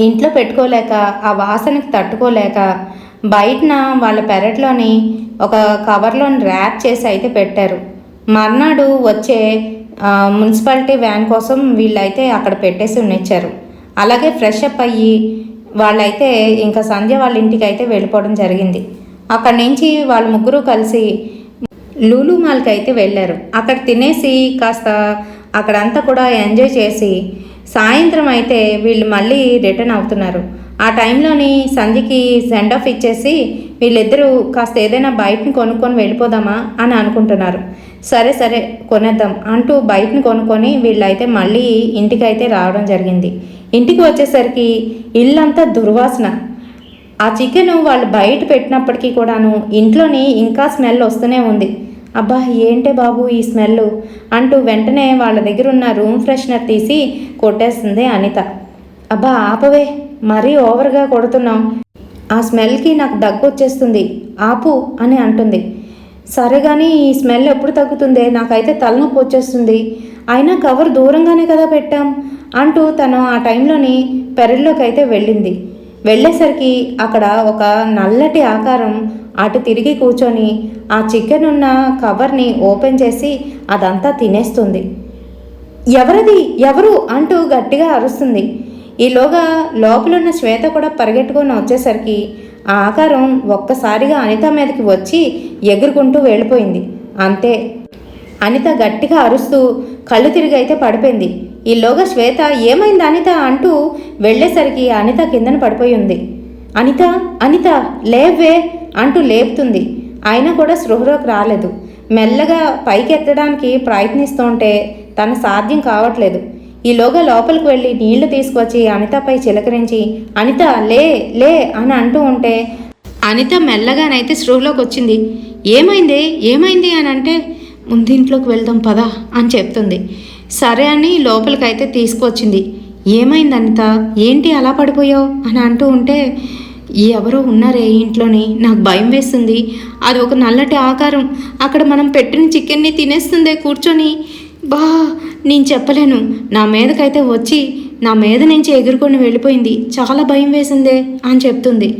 ఇంట్లో పెట్టుకోలేక ఆ వాసనకి తట్టుకోలేక బయటన వాళ్ళ పెరట్లోని ఒక కవర్లోని ర్యాప్ చేసి అయితే పెట్టారు. మర్నాడు వచ్చే మున్సిపాలిటీ వ్యాన్ కోసం వీళ్ళైతే అక్కడ పెట్టేసి ఉన్నిచ్చారు. అలాగే ఫ్రెష్ అప్ అయ్యి వాళ్ళైతే ఇంకా సంధ్య వాళ్ళ ఇంటికి అయితే వెళ్ళిపోవడం జరిగింది. అక్కడి నుంచి వాళ్ళ ముగ్గురు కలిసి లూలు మాల్కి అయితే వెళ్ళారు. అక్కడ తినేసి కాస్త అక్కడంతా కూడా ఎంజాయ్ చేసి సాయంత్రం అయితే వీళ్ళు మళ్ళీ రిటర్న్ అవుతున్నారు. ఆ టైంలోని సంధ్యకి సెండ్ ఆఫ్ ఇచ్చేసి వీళ్ళిద్దరూ కాస్త ఏదైనా బయటని కొనుక్కొని వెళ్ళిపోదామా అని అనుకుంటున్నారు. సరే సరే కొనేద్దాం అంటూ బయటని కొనుక్కొని వీళ్ళైతే మళ్ళీ ఇంటికైతే రావడం జరిగింది. ఇంటికి వచ్చేసరికి ఇల్లంతా దుర్వాసన. ఆ చికెను వాళ్ళు బయట పెట్టినప్పటికీ కూడాను ఇంట్లోని ఇంకా స్మెల్ వస్తూనే ఉంది. అబ్బా ఏంటే బాబు ఈ స్మెల్ అంటూ వెంటనే వాళ్ళ దగ్గర ఉన్న రూమ్ ఫ్రెషనర్ తీసి కొట్టేస్తుంది అనిత. అబ్బా ఆపవే, మరీ ఓవర్గా కొడుతున్నావు, ఆ స్మెల్కి నాకు దగ్గు వచ్చేస్తుంది, ఆపు అని అంటుంది. సరే కానీ ఈ స్మెల్ ఎప్పుడు తగ్గుతుందే, నాకైతే తలనొప్పి వచ్చేస్తుంది, అయినా కవర్ దూరంగానే కదా పెట్టాం అంటూ తను ఆ టైంలోని పెరట్లోకి అయితే వెళ్ళింది. వెళ్ళేసరికి అక్కడ ఒక నల్లటి ఆకారం అటు తిరిగి కూర్చొని ఆ చికెన్ ఉన్న కవర్ని ఓపెన్ చేసి అదంతా తినేస్తుంది. ఎవరది, ఎవరు అంటూ గట్టిగా అరుస్తుంది. ఈలోగా లోపలున్న శ్వేత కూడా పరిగెట్టుకొని వచ్చేసరికి ఆ ఆకారం ఒక్కసారిగా అనిత మీదకి వచ్చి ఎగురుకుంటూ వెళ్ళిపోయింది. అంతే, అనిత గట్టిగా అరుస్తూ కళ్ళు తిరిగి అయితే పడిపోయింది. ఈలోగా శ్వేత ఏమైంది అనిత అంటూ వెళ్ళేసరికి అనిత కిందన పడిపోయి ఉంది. అనిత అనిత లేవే అంటూ లేపుతుంది. అయినా కూడా స్పృహలోకి రాలేదు. మెల్లగా పైకి ఎత్తడానికి ప్రయత్నిస్తుంటే తన సాధ్యం కావట్లేదు. ఈలోగా లోపలికి వెళ్ళి నీళ్లు తీసుకొచ్చి అనితపై చిలకరించి అనిత లే లే అని అంటూ ఉంటే అనిత మెల్లగానైతే స్పృహలోకి వచ్చింది. ఏమైంది ఏమైంది అని అంటే ముందింట్లోకి వెళ్దాం పదా అని చెప్తుంది. సరే అని లోపలికైతే తీసుకొచ్చింది. ఏమైంది అనిత, ఏంటి అలా పడిపోయావు అని అంటూ ఉంటే ఎవరో ఉన్నారే ఇంట్లోని, నాకు భయం వేస్తుంది, అది ఒక నల్లటి ఆకారం అక్కడ మనం పెట్టిన చికెన్ని తినేస్తుందే కూర్చొని, బా నేను చెప్పలేను, నా మీదకైతే వచ్చి నా మీద నుంచి ఎగురుకొని వెళ్ళిపోయింది, చాలా భయం వేసిందే అని చెప్తుంది.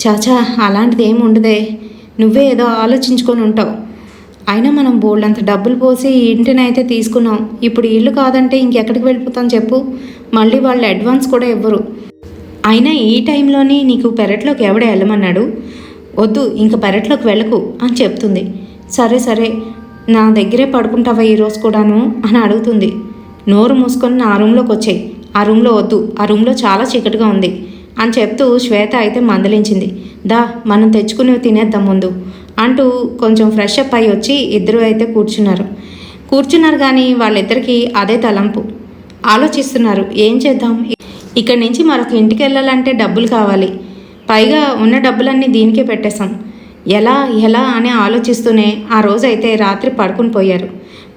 చాచా అలాంటిది ఏమి ఉండదే, నువ్వే ఏదో ఆలోచించుకొని ఉంటావు, అయినా మనం బోల్డంత డబ్బులు పోసి ఇంటినైతే తీసుకున్నాం, ఇప్పుడు ఇల్లు కాదంటే ఇంకెక్కడికి వెళ్ళిపోతాను చెప్పు, మళ్ళీ వాళ్ళు అడ్వాన్స్ కూడా ఇవ్వరు, అయినా ఈ టైంలోని నీకు పెరట్లోకి ఎవడే వెళ్ళమన్నాడు, వద్దు ఇంక పెరట్లోకి వెళ్ళకు అని చెప్తుంది. సరే సరే నా దగ్గరే పడుకుంటావా ఈరోజు కూడాను అని అడుగుతుంది. నోరు మూసుకొని నా రూమ్లోకి వచ్చాయి, ఆ రూమ్లో వద్దు, ఆ రూమ్లో చాలా చీకటిగా ఉంది అని చెప్తూ శ్వేత అయితే మందలించింది. దా మనం తెచ్చుకునేవి తినేద్దాం ముందు అంటూ కొంచెం ఫ్రెష్ అప్ అయ్యి వచ్చి ఇద్దరు అయితే కూర్చున్నారు కానీ వాళ్ళిద్దరికీ అదే తలంపు. ఆలోచిస్తున్నారు ఏం చేద్దాం, ఇక్కడి నుంచి మరొక ఇంటికి వెళ్ళాలంటే డబ్బులు కావాలి, పైగా ఉన్న డబ్బులన్నీ దీనికే పెట్టేశాం, ఎలా ఎలా అని ఆలోచిస్తూనే ఆ రోజైతే రాత్రి పడుకుని పోయారు.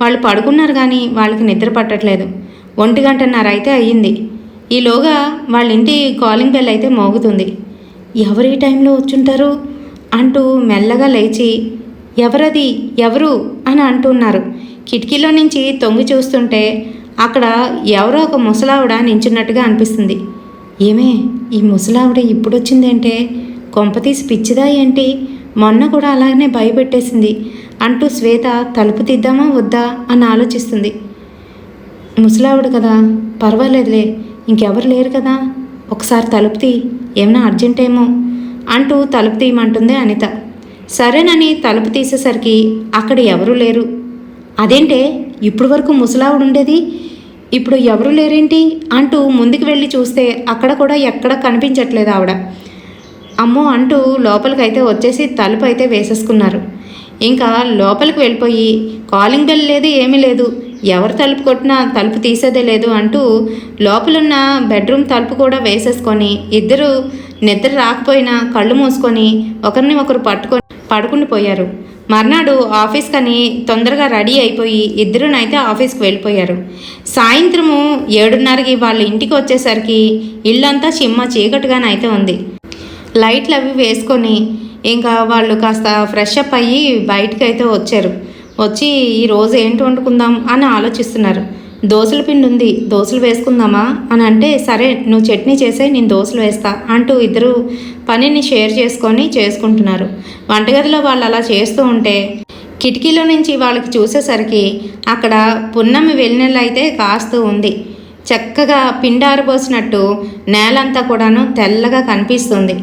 వాళ్ళు పడుకున్నారు కానీ వాళ్ళకి నిద్ర పట్టట్లేదు. 1:30 అయితే అయ్యింది. ఈలోగా వాళ్ళ ఇంటి కాలింగ్ బెల్ అయితే మోగుతుంది. ఎవరు ఈ టైంలో వచ్చుంటారు అంటూ మెల్లగా లేచి ఎవరది ఎవరు అని అంటున్నారు. కిటికీలో నుంచి తొంగి చూస్తుంటే అక్కడ ఎవరో ఒక ముసలావిడ నించున్నట్టుగా అనిపిస్తుంది. ఏమే ఈ ముసలావిడ ఇప్పుడొచ్చిందేంటే, కొంపతీసి పిచ్చిదా ఏంటి, మొన్న కూడా అలాగనే భయపెట్టేసింది అంటూ శ్వేత తలుపు తీద్దామా వద్దా అని ఆలోచిస్తుంది. ముసలావిడ కదా, పర్వాలేదులే, ఇంకెవరు లేరు కదా, ఒకసారి తలుపు తీ, ఏమన్నా అర్జెంటేమో అంటూ తలుపు తీయమంటుంది అనిత. సరేనని తలుపు తీసేసరికి అక్కడ ఎవరూ లేరు. అదేంటే ఇప్పుడు వరకు ముసలావిడ ఉండేది, ఇప్పుడు ఎవరు లేరేంటి అంటూ ముందుకు వెళ్ళి చూస్తే అక్కడ కూడా ఎక్కడ కనిపించట్లేదు ఆవిడ. అమ్మో అంటూ లోపలికైతే వచ్చేసి తలుపు అయితే వేసేసుకున్నారు. ఇంకా లోపలికి వెళ్ళిపోయి కాలింగ్ బెల్ లేదు ఏమీ లేదు, ఎవరు తలుపు కొట్టినా తలుపు తీసేదే లేదు అంటూ లోపలున్న బెడ్రూమ్ తలుపు కూడా వేసేసుకొని ఇద్దరు నిద్ర రాకపోయినా కళ్ళు మూసుకొని ఒకరిని ఒకరు పట్టుకొని పడుకుని పోయారు. మర్నాడు ఆఫీస్కని తొందరగా రెడీ అయిపోయి ఇద్దరునైతే ఆఫీస్కి వెళ్ళిపోయారు. సాయంత్రము 7:30కి వాళ్ళ ఇంటికి వచ్చేసరికి ఇల్లంతా చిమ్మ చీకటిగానైతే ఉంది. లైట్లు అవి వేసుకొని ఇంకా వాళ్ళు కాస్త ఫ్రెష్ అప్ అయ్యి బయటకు అయితే వచ్చారు. వచ్చి ఈరోజు ఏంటి వండుకుందాం అని ఆలోచిస్తున్నారు. దోశల పిండి ఉంది, దోశలు వేసుకుందామా అని అంటే, సరే నువ్వు చట్నీ చేసే నేను దోశలు వేస్తా అంటూ ఇద్దరు పనిని షేర్ చేసుకుంటున్నారు. వంటగదిలో వాళ్ళు అలా చేస్తూ ఉంటే కిటికీలో నుంచి వాళ్ళకి చూసేసరికి అక్కడ పున్నమి వెన్నెల అయితే కాస్తూ ఉంది. చక్కగా పిండి ఆరబోసినట్టు నేలంతా కూడాను తెల్లగా కనిపిస్తుంది.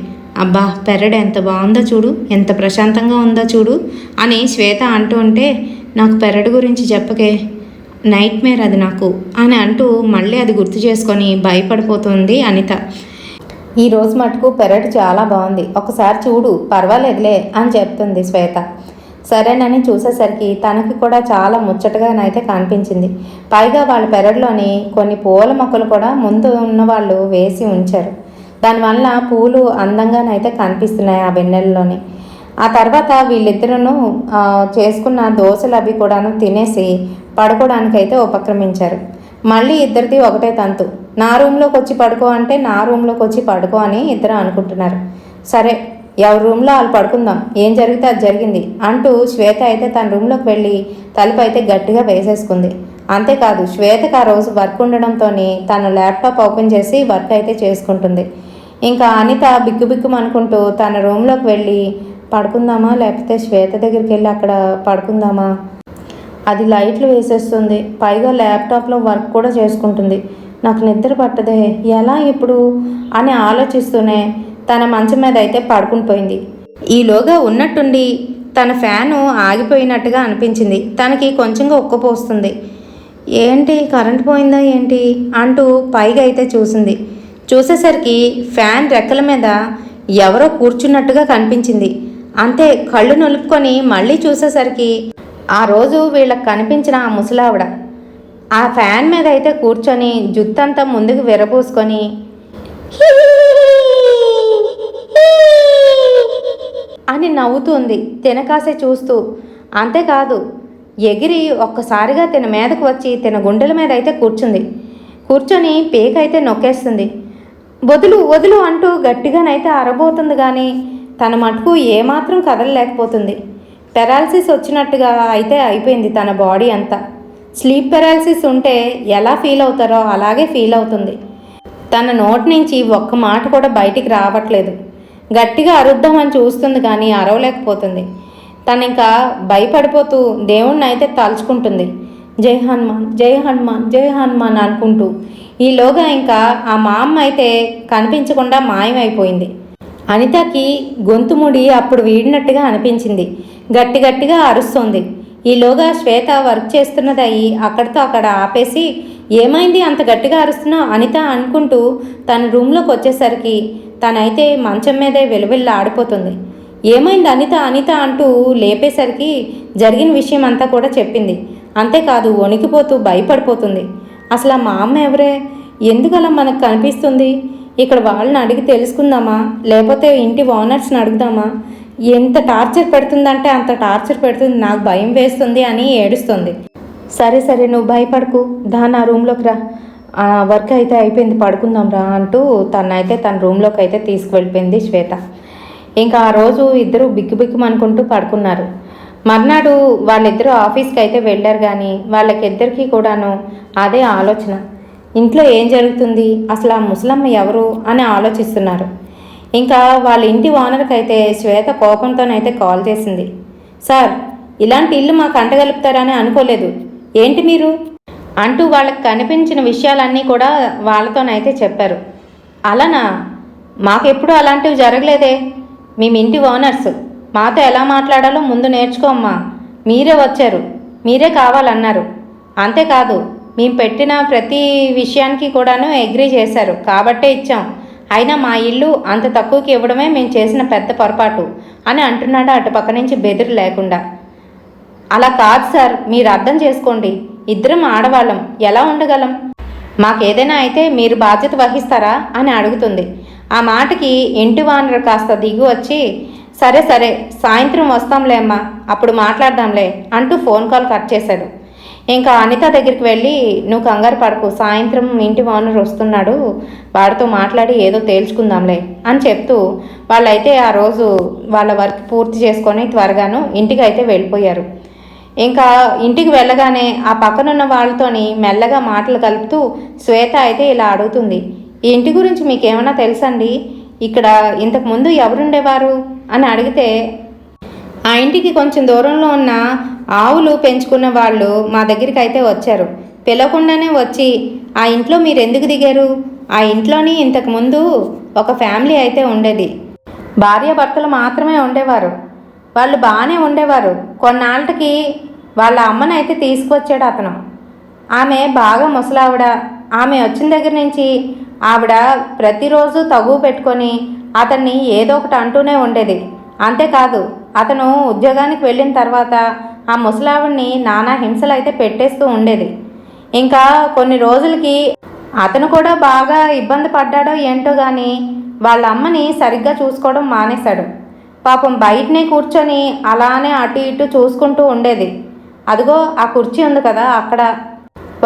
అబ్బా, పెరడు ఎంత బాగుందో చూడు, ఎంత ప్రశాంతంగా ఉందో చూడు అని శ్వేత అంటూ ఉంటే, నాకు పెరడు గురించి చెప్పకే, నైట్ మేర్ అది నాకు అని అంటూ మళ్ళీ అది గుర్తు చేసుకొని భయపడిపోతుంది అనిత. ఈరోజు మటుకు పెరడు చాలా బాగుంది, ఒకసారి చూడు, పర్వాలేదులే అని చెప్తుంది శ్వేత. సరేనని చూసేసరికి తనకి కూడా చాలా ముచ్చటగానైతే కనిపించింది. పైగా వాళ్ళ పెరడులోని కొన్ని పూల మొక్కలు కూడా ముందు ఉన్న వాళ్ళు వేసి ఉంచారు. దానివల్ల పూలు అందంగానైతే కనిపిస్తున్నాయి ఆ వెన్నెలలోని. ఆ తర్వాత వీళ్ళిద్దరూ చేసుకున్న దోశలు అవి కూడాను తినేసి పడుకోవడానికైతే ఉపక్రమించారు. మళ్ళీ ఇద్దరిది ఒకటే తంతు. నా రూమ్లోకి వచ్చి పడుకో అంటే నా రూమ్లోకి వచ్చి పడుకో అని ఇద్దరు అనుకుంటున్నారు. సరే, ఎవరి రూమ్లో వాళ్ళు పడుకుందాం, ఏం జరిగితే అది జరిగింది అంటూ శ్వేత అయితే తన రూమ్లోకి వెళ్ళి తలుపు అయితే గట్టిగా వేసేసుకుంది. అంతేకాదు, శ్వేతకు ఆ రోజు వర్క్ ఉండడంతో తన ల్యాప్టాప్ ఓపెన్ చేసి వర్క్ అయితే చేసుకుంటుంది. ఇంకా అనిత బిక్కుబిక్కుమనుకుంటూ తన రూమ్లోకి వెళ్ళి పడుకుందామా లేకపోతే శ్వేత దగ్గరికి వెళ్ళి అక్కడ పడుకుందామా, అది లైట్లు వేసేస్తుంది, పైగా ల్యాప్టాప్లో వర్క్ కూడా చేసుకుంటుంది, నాకు నిద్ర పట్టదే, ఎలా ఇప్పుడు అని ఆలోచిస్తూనే తన మంచం మీద అయితే పడుకుని పోయింది. ఈలోగా ఉన్నట్టుండి తన ఫ్యాను ఆగిపోయినట్టుగా అనిపించింది. తనకి కొంచెంగా ఉక్కపోస్తుంది. ఏంటి, కరెంట్ పోయిందా ఏంటి అంటూ పైగా అయితే చూసింది. చూసేసరికి ఫ్యాన్ రెక్కల మీద ఎవరో కూర్చున్నట్టుగా కనిపించింది. అంతే, కళ్ళు నొలుపుకొని మళ్ళీ చూసేసరికి ఆ రోజు వీళ్ళకి కనిపించిన ఆ ముసలావిడ ఆ ఫ్యాన్ మీద అయితే కూర్చొని జుత్తంతా ముందుకు విరబోసుకొని అని నవ్వుతుంది తినకాసే చూస్తూ. అంతేకాదు, ఎగిరి ఒక్కసారిగా తిన మీదకు వచ్చి తిన గుండెల మీద అయితే కూర్చొని పేకైతే నొక్కేస్తుంది. వదులు వదులు అంటూ గట్టిగానైతే అరబోతుంది. కానీ తన మటుకు ఏమాత్రం కదలలేకపోతుంది. పెరాలసిస్ వచ్చినట్టుగా అయితే అయిపోయింది తన బాడీ అంతా. స్లీప్ పెరాలసిస్ ఉంటే ఎలా ఫీల్ అవుతారో అలాగే ఫీల్ అవుతుంది. తన నోటి నుంచి ఒక్క మాట కూడా బయటికి రావట్లేదు. గట్టిగా అరుద్దామని చూస్తుంది కానీ అరవలేకపోతుంది. తను ఇంకా భయపడిపోతూ దేవుణ్ణి అయితే తలుచుకుంటుంది. జై హనుమాన్, జై హనుమాన్, జై హనుమాన్ అనుకుంటూ. ఈలోగా ఇంకా ఆ మా అమ్మ అయితే కనిపించకుండా మాయమైపోయింది. అనితకి గొంతుముడి అప్పుడు వీడినట్టుగా అనిపించింది. గట్టిగా అరుస్తోంది. ఈలోగా శ్వేత వర్క్ చేస్తున్నది అయ్యి అక్కడితో అక్కడ ఆపేసి, ఏమైంది అంత గట్టిగా అరుస్తున్నావు అనిత అనుకుంటూ తన రూమ్లోకి వచ్చేసరికి తనైతే మంచం మీదే వెలువెల్లా ఆడిపోతుంది. ఏమైంది అనిత అనిత అంటూ లేపేసరికి జరిగిన విషయం అంతా కూడా చెప్పింది. అంతేకాదు, వణికిపోతూ భయపడిపోతుంది. అసలు మా అమ్మ ఎవరే, ఎందుకలా మనకు కనిపిస్తుంది, ఇక్కడ వాళ్ళని అడిగి తెలుసుకుందామా లేకపోతే ఇంటి ఓనర్స్ని అడుగుదామా, ఎంత టార్చర్ పెడుతుందంటే అంత టార్చర్ పెడుతుంది, నాకు భయం వేస్తుంది అని ఏడుస్తుంది. సరే సరే నువ్వు భయపడకు, దా నా రూమ్లోకి రా, వర్క్ అయితే అయిపోయింది పడుకుందాం రా అంటూ తనైతే తన రూమ్లోకి అయితే తీసుకువెళ్ళిపోయింది శ్వేత. ఇంకా ఆ రోజు ఇద్దరు బిక్కుబిక్కుమనుకుంటూ పడుకున్నారు. మర్నాడు వాళ్ళిద్దరూ ఆఫీస్కి అయితే వెళ్ళారు. కానీ వాళ్ళకిద్దరికీ కూడాను అదే ఆలోచన, ఇంట్లో ఏం జరుగుతుంది, అసలు ఆ ముసలమ్మ ఎవరు అని ఆలోచిస్తున్నారు. ఇంకా వాళ్ళ ఇంటి ఓనర్కి అయితే శ్వేత కోపంతోనైతే కాల్ చేసింది. సార్, ఇలాంటి ఇల్లు మాకు అంటగలుపుతారని అనుకోలేదు, ఏంటి మీరు అంటూ వాళ్ళకి కనిపించిన విషయాలన్నీ కూడా వాళ్ళతోనైతే చెప్పారు. అలానా, మాకెప్పుడు అలాంటివి జరగలేదే, మేము ఇంటి ఓనర్స్, మాతో ఎలా మాట్లాడాలో ముందు నేర్చుకోమ్మా, మీరే వచ్చారు, మీరే కావాలన్నారు, అంతేకాదు మేము పెట్టిన ప్రతి విషయానికి కూడాను అగ్రీ చేశారు కాబట్టే ఇచ్చాం, అయినా మా ఇల్లు అంత తక్కువకి ఇవ్వడమే మేము చేసిన పెద్ద పొరపాటు అని అంటున్నాడు అటుపక్క నుంచి బెదిరి లేకుండా. అలా కాదు సార్, మీరు అర్థం చేసుకోండి, ఇద్దరం ఆడవాళ్ళం, ఎలా ఉండగలం, మాకేదైనా అయితే మీరు బాధ్యత వహిస్తారా అని అడుగుతుంది. ఆ మాటకి ఇంటి ఓనర్ కాస్త దిగి వచ్చి, సరే సరే సాయంత్రం వస్తాంలే అమ్మా, అప్పుడు మాట్లాడదాంలే అంటూ ఫోన్ కాల్ కట్ చేశాడు. ఇంకా అనిత దగ్గరికి వెళ్ళి, నువ్వు కంగారు పడకు, సాయంత్రం ఇంటి ఓనర్ వస్తున్నాడు, వాడితో మాట్లాడి ఏదో తేల్చుకుందాంలే అని చెప్తూ వాళ్ళైతే ఆ రోజు వాళ్ళ వర్క్ పూర్తి చేసుకొని త్వరగాను ఇంటికి అయితే వెళ్ళిపోయారు. ఇంకా ఇంటికి వెళ్ళగానే ఆ పక్కనున్న వాళ్ళతోని మెల్లగా మాటలు కలుపుతూ శ్వేత అయితే ఇలా అడుగుతుంది, ఈ ఇంటి గురించి మీకేమైనా తెలుసండి? ఇక్కడ ఇంతకుముందు ఎవరుండేవారు అని అడిగితే, ఆ ఇంటికి కొంచెం దూరంలో ఉన్న ఆవులు పెంచుకున్న వాళ్ళు మా దగ్గరికి అయితే వచ్చారు. పిలవకుండానే వచ్చి, ఆ ఇంట్లో మీరు ఎందుకు దిగారు? ఆ ఇంట్లోని ఇంతకుముందు ఒక ఫ్యామిలీ అయితే ఉండేది. భార్యాభర్తలు మాత్రమే ఉండేవారు. వాళ్ళు బాగానే ఉండేవారు. కొన్నాళ్ళకి వాళ్ళ అమ్మనైతే తీసుకొచ్చాడు అతను. ఆమె బాగా ముసలావిడ. ఆమె వచ్చిన దగ్గర నుంచి ఆవిడ ప్రతిరోజు తగువ పెట్టుకొని అతన్ని ఏదో ఒకటి అంటూనే ఉండేది. అంతేకాదు, అతను ఉద్యోగానికి వెళ్ళిన తర్వాత ఆ ముసలావిడిని నానా హింసలు అయితే పెట్టేస్తూ ఉండేది. ఇంకా కొన్ని రోజులకి అతను కూడా బాగా ఇబ్బంది పడ్డాడో ఏంటో కానీ వాళ్ళ అమ్మని సరిగ్గా చూసుకోవడం మానేశాడు. పాపం బయటనే కూర్చొని అలానే అటు ఇటు చూసుకుంటూ ఉండేది. అదిగో ఆ కుర్చీ ఉంది కదా అక్కడ.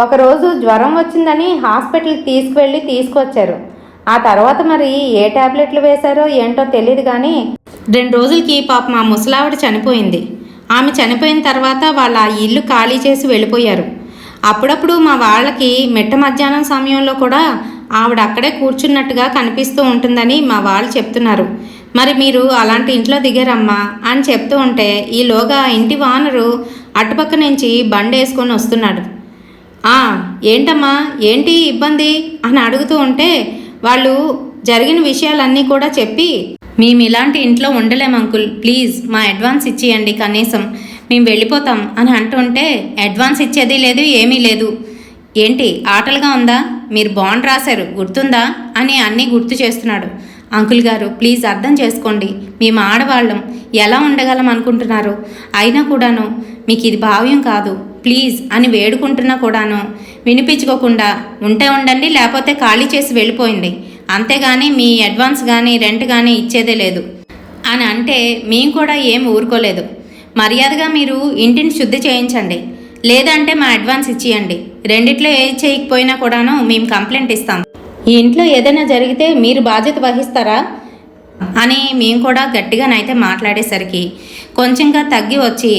ఒకరోజు జ్వరం వచ్చిందని హాస్పిటల్కి తీసుకొచ్చారు. ఆ తర్వాత మరి ఏ ట్యాబ్లెట్లు వేశారో ఏంటో తెలియదు కానీ 2 రోజులకి పాపం ఆ ముసలావిడ చనిపోయింది. ఆమె చనిపోయిన తర్వాత వాళ్ళ ఆ ఇల్లు ఖాళీ చేసి వెళ్ళిపోయారు. అప్పుడప్పుడు మా వాళ్ళకి మిట్ట మధ్యాహ్నం సమయంలో కూడా ఆవిడ అక్కడే కూర్చున్నట్టుగా కనిపిస్తూ ఉంటుందని మా వాళ్ళు చెప్తున్నారు. మరి మీరు అలాంటి ఇంట్లో దిగారమ్మా అని చెప్తూ ఉంటే ఈలోగా ఇంటి వానరు అటుపక్క నుంచి బండి వేసుకొని వస్తున్నాడు. ఏంటమ్మా, ఏంటి ఇబ్బంది అని అడుగుతూ ఉంటే వాళ్ళు జరిగిన విషయాలన్నీ కూడా చెప్పి, మేము ఇలాంటి ఇంట్లో ఉండలేం అంకుల్, ప్లీజ్ మా అడ్వాన్స్ ఇచ్చేయండి, కనీసం మేము వెళ్ళిపోతాం అని అంటుంటే, అడ్వాన్స్ ఇచ్చేది లేదు, ఏమీ లేదు. ఏంటి ఆటలుగా ఉందా? మీరు బాండ్ రాశారు గుర్తుందా అని అన్నీ గుర్తు చేస్తున్నాడు. అంకుల్ గారు ప్లీజ్ అర్థం చేసుకోండి, మేము ఆడవాళ్ళం, ఎలా ఉండగలం అనుకుంటున్నారు? అయినా కూడాను మీకు ఇది భావ్యం కాదు, ప్లీజ్ అని వేడుకుంటున్నా కూడాను వినిపించుకోకుండా, ఉంటే ఉండండి లేకపోతే ఖాళీ చేసి వెళ్ళిపోయింది, అంతేగాని మీ అడ్వాన్స్ కానీ రెంట్ కానీ ఇచ్చేదే లేదు అని అంటే మేము కూడా ఏం ఊరుకోలేదు. మర్యాదగా మీరు ఇంటిని శుద్ధి చేయించండి, లేదంటే మా అడ్వాన్స్ ఇచ్చేయండి, రెండిట్లో ఏ చేయకపోయినా కూడాను మేము కంప్లైంట్ ఇస్తాం. ఈ ఇంట్లో ఏదైనా జరిగితే మీరు బాధ్యత వహిస్తారా అని మేము కూడా గట్టిగానైతే మాట్లాడేసరికి కొంచెంగా తగ్గి వచ్చి,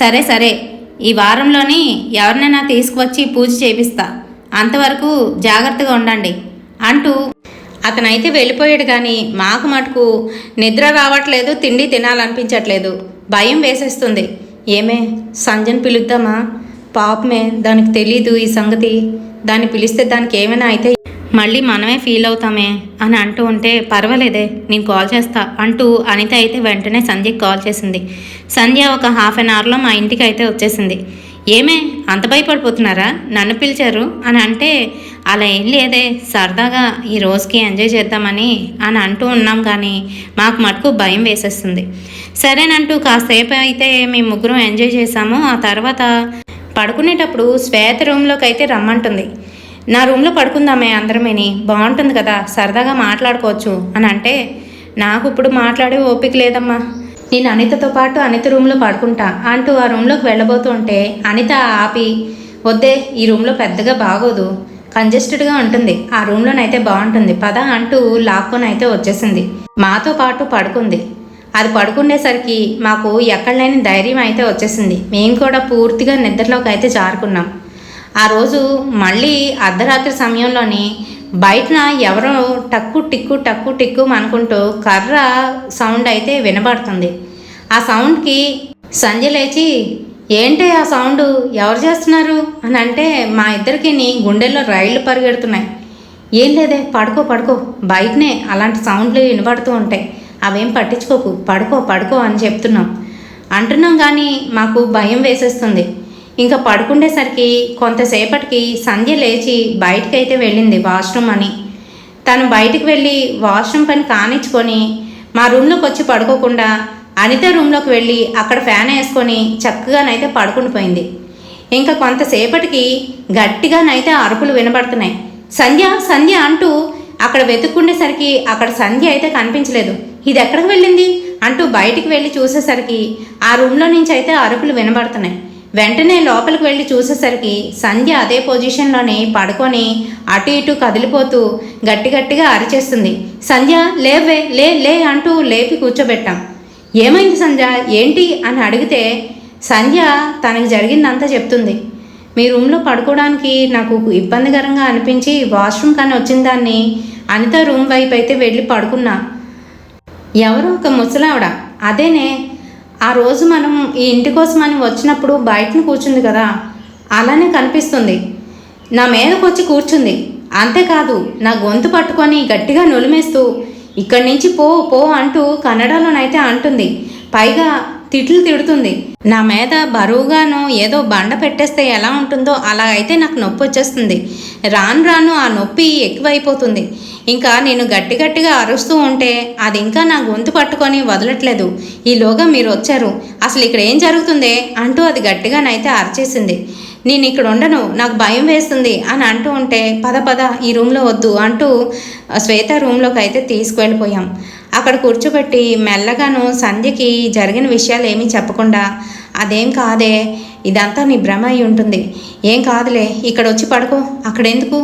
సరే సరే ఈ వారంలోని ఎవరినైనా తీసుకువచ్చి పూజ చేపిస్తా, అంతవరకు జాగ్రత్తగా ఉండండి అంటూ అతనైతే వెళ్ళిపోయాడు. కానీ మాకు మటుకు నిద్ర రావట్లేదు, తిండి తినాలనిపించట్లేదు, భయం వేసేస్తుంది. ఏమే సంజయ్ పిలుద్దామా? పాపమే, దానికి తెలీదు ఈ సంగతి, దాన్ని పిలిస్తే దానికి ఏమైనా అయితే మళ్ళీ మనమే ఫీల్ అవుతామే అని అంటూ ఉంటే, పర్వాలేదే నేను కాల్ చేస్తా అంటూ అనిత అయితే వెంటనే సంధ్యకి కాల్ చేసింది. సంధ్య ఒక హాఫ్ అన్ అవర్లో మా ఇంటికి అయితే వచ్చేసింది. ఏమే అంత భయపడిపోతున్నారా, నన్ను పిలిచారు అని అంటే, అలా ఏం లేదే, సరదాగా ఈ రోజుకి ఎంజాయ్ చేద్దామని అని అంటూ ఉన్నాం, కానీ మాకు మటుకు భయం వేసేస్తుంది. సరేనంటూ కాసేపు అయితే మేము ముగ్గురం ఎంజాయ్ చేసాము. ఆ తర్వాత పడుకునేటప్పుడు శ్వేత రూమ్లోకి అయితే రమ్మంటుంది. నా రూమ్లో పడుకుందామే అందరమేని, బాగుంటుంది కదా, సరదాగా మాట్లాడుకోవచ్చు అని అంటే, నాకు ఇప్పుడు మాట్లాడే ఓపిక లేదమ్మా, నేను అనితతో పాటు అనిత రూమ్లో పడుకుంటా అంటూ ఆ రూమ్లోకి వెళ్ళబోతూ ఉంటే అనిత ఆపి, వద్దే ఈ రూమ్లో పెద్దగా బాగోదు, కంజెస్టెడ్గా ఉంటుంది, ఆ రూమ్లోనైతే బాగుంటుంది పద అంటూ లాక్కొని అయితే వచ్చేసింది. మాతో పాటు పడుకుంది. అది పడుకునేసరికి మాకు ఎక్కడ లేని ధైర్యం అయితే వచ్చేసింది. మేము కూడా పూర్తిగా నిద్రలోకి అయితే జారుకున్నాం. ఆ రోజు మళ్ళీ అర్ధరాత్రి సమయంలోని బయటన ఎవరో టక్కు టిక్కు టక్కు టిక్కు అనుకుంటూ కర్ర సౌండ్ అయితే వినబడుతుంది. ఆ సౌండ్కి సంధ్య లేచి, ఏంటి ఆ సౌండ్, ఎవరు చేస్తున్నారు అని అంటే, మా ఇద్దరికి గుండెల్లో రైళ్లు పరిగెడుతున్నాయి. ఏం లేదే, పడుకో పడుకో, బయటనే అలాంటి సౌండ్లు వినబడుతూ ఉంటాయి, అవేం పట్టించుకోకు, పడుకో పడుకో అని అంటున్నాం కానీ మాకు భయం వేసేస్తుంది. ఇంకా పడుకుండేసరికి కొంతసేపటికి సంధ్య లేచి బయటకైతే వెళ్ళింది వాష్రూమ్ అని. తను బయటికి వెళ్ళి వాష్రూమ్ పని కానిచ్చుకొని మా రూమ్లోకి వచ్చి పడుకోకుండా అనిత రూమ్లోకి వెళ్ళి అక్కడ ఫ్యాన్ వేసుకొని చక్కగానైతే పడుకుండిపోయింది. ఇంకా కొంతసేపటికి గట్టిగానైతే అరుపులు వినబడుతున్నాయి. సంధ్య సంధ్య అంటూ అక్కడ వెతుక్కుండేసరికి అక్కడ సంధ్య అయితే కనిపించలేదు. ఇది ఎక్కడికి వెళ్ళింది అంటూ బయటికి వెళ్ళి చూసేసరికి ఆ రూమ్లో నుంచి అయితే అరుపులు వినబడుతున్నాయి. వెంటనే లోపలికి వెళ్ళి చూసేసరికి సంధ్య అదే పొజిషన్లోనే పడుకొని అటు ఇటు కదిలిపోతూ గట్టిగా అరిచేస్తుంది. సంధ్య లేవే, లే లే అంటూ లేపి కూర్చోబెట్టాం. ఏమైంది సంధ్య, ఏంటి అని అడిగితే సంధ్య తనకి జరిగిందంతా చెప్తుంది. మీ రూమ్లో పడుకోవడానికి నాకు ఇబ్బందికరంగా అనిపించి వాష్రూమ్ కానీ వచ్చిన దాన్ని అనిత రూమ్ వైపు అయితే వెళ్ళి పడుకున్నా. ఎవరో ఒక ముసలావిడ, అదేనే ఆ రోజు మనం ఈ ఇంటి కోసమని వచ్చినప్పుడు బయటను కూర్చుంది కదా, అలానే కనిపిస్తుంది. నా మీదకు వచ్చి కూర్చుంది. అంతేకాదు నా గొంతు పట్టుకొని గట్టిగా నులిమేస్తూ ఇక్కడి నుంచి పో పో అంటూ కన్నడలోనైతే అంటుంది. పైగా తిట్లు తిడుతుంది. నా మీద బరువుగాను ఏదో బండ పెట్టేస్తే ఎలా ఉంటుందో అలా అయితే నాకు నొప్పి వచ్చేస్తుంది. రాను రాను ఆ నొప్పి ఎక్కువైపోతుంది. ఇంకా నేను గట్టిగా అరుస్తూ ఉంటే అది ఇంకా నా గొంతు పట్టుకొని వదలట్లేదు. ఈలోగా మీరు వచ్చారు, అసలు ఇక్కడ ఏం జరుగుతుందే అంటూ అది గట్టిగానైతే అరిచేసింది. నేను ఇక్కడ ఉండను, నాకు భయం వేస్తుంది అని అంటూ ఉంటే పద ఈ రూమ్లో వద్దు అంటూ శ్వేత రూమ్లోకి అయితే తీసుకువెళ్ళిపోయాం. అక్కడ కూర్చోబెట్టి మెల్లగాను సంధ్యకి జరిగిన విషయాలు ఏమీ చెప్పకుండా, అదేం కాదే, ఇదంతా నీ భ్రమ అయి ఉంటుంది, ఏం కాదులే, ఇక్కడ వచ్చి పడుకో, అక్కడెందుకు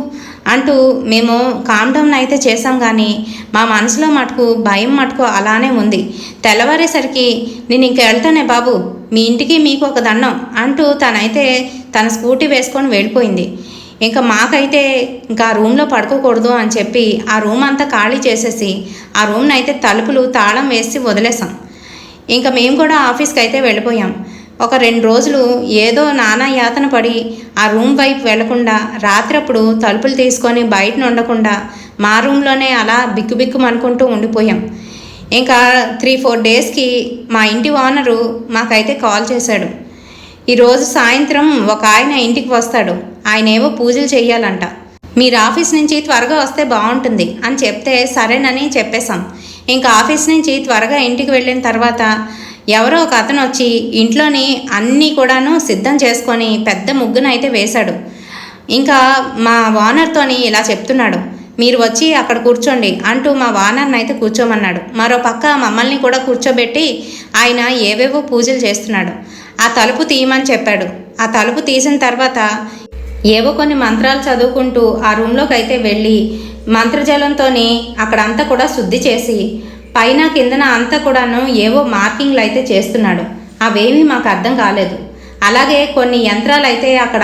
అంటూ మేము కామ్ డౌన్ అయితే చేసాం. కానీ మా మనసులో భయం మటుకు అలానే ఉంది. తెల్లవారేసరికి నేను ఇంక వెళ్తానే బాబు, మీ ఇంటికి మీకు ఒక దండం అంటూ తనైతే తన స్కూటీ వేసుకొని వెళ్ళిపోయింది. ఇంకా మాకైతే ఇంకా ఆ రూమ్లో పడుకోకూడదు అని చెప్పి ఆ రూమ్ అంతా ఖాళీ చేసేసి ఆ రూమ్ని అయితే తలుపులు తాళం వేసి వదిలేసాం. ఇంకా మేము కూడా ఆఫీస్కి అయితే వెళ్ళిపోయాం. ఒక 2 రోజులు ఏదో నానా యాతన పడి ఆ రూమ్ వైపు వెళ్లకుండా రాత్రప్పుడు తలుపులు తీసుకొని బయట ఉండకుండా మా రూమ్లోనే అలా బిక్కుబిక్కుమనుకుంటూ ఉండిపోయాం. ఇంకా 3-4 డేస్కి మా ఇంటి ఓనరు మాకైతే కాల్ చేశాడు. ఈరోజు సాయంత్రం ఒక ఆయన ఇంటికి వస్తాడు, ఆయన ఏవో పూజలు చేయాలంట, మీరు ఆఫీస్ నుంచి త్వరగా వస్తే బాగుంటుంది అని చెప్తే సరేనని చెప్పేశాం. ఇంకా ఆఫీస్ నుంచి త్వరగా ఇంటికి వెళ్ళిన తర్వాత ఎవరో ఒక అతను వచ్చి ఇంట్లోని అన్నీ కూడాను సిద్ధం చేసుకొని పెద్ద ముగ్గునైతే వేశాడు. ఇంకా మా ఓనర్తోని ఇలా చెప్తున్నాడు, మీరు వచ్చి అక్కడ కూర్చోండి అంటూ మా ఓనర్ని అయితే కూర్చోమన్నాడు. మరో పక్క మమ్మల్ని కూడా కూర్చోబెట్టి ఆయన ఏవేవో పూజలు చేస్తున్నాడు. ఆ తలుపు తీయమని చెప్పాడు. ఆ తలుపు తీసిన తర్వాత ఏవో కొన్ని మంత్రాలు చదువుకుంటూ ఆ రూమ్లోకి అయితే వెళ్ళి మంత్రజలంతో అక్కడంతా కూడా శుద్ధి చేసి పైన కిందన అంతా కూడాను ఏవో మార్కింగ్లు అయితే చేస్తున్నాడు. అవేమీ మాకు అర్థం కాలేదు. అలాగే కొన్ని యంత్రాలు అయితే అక్కడ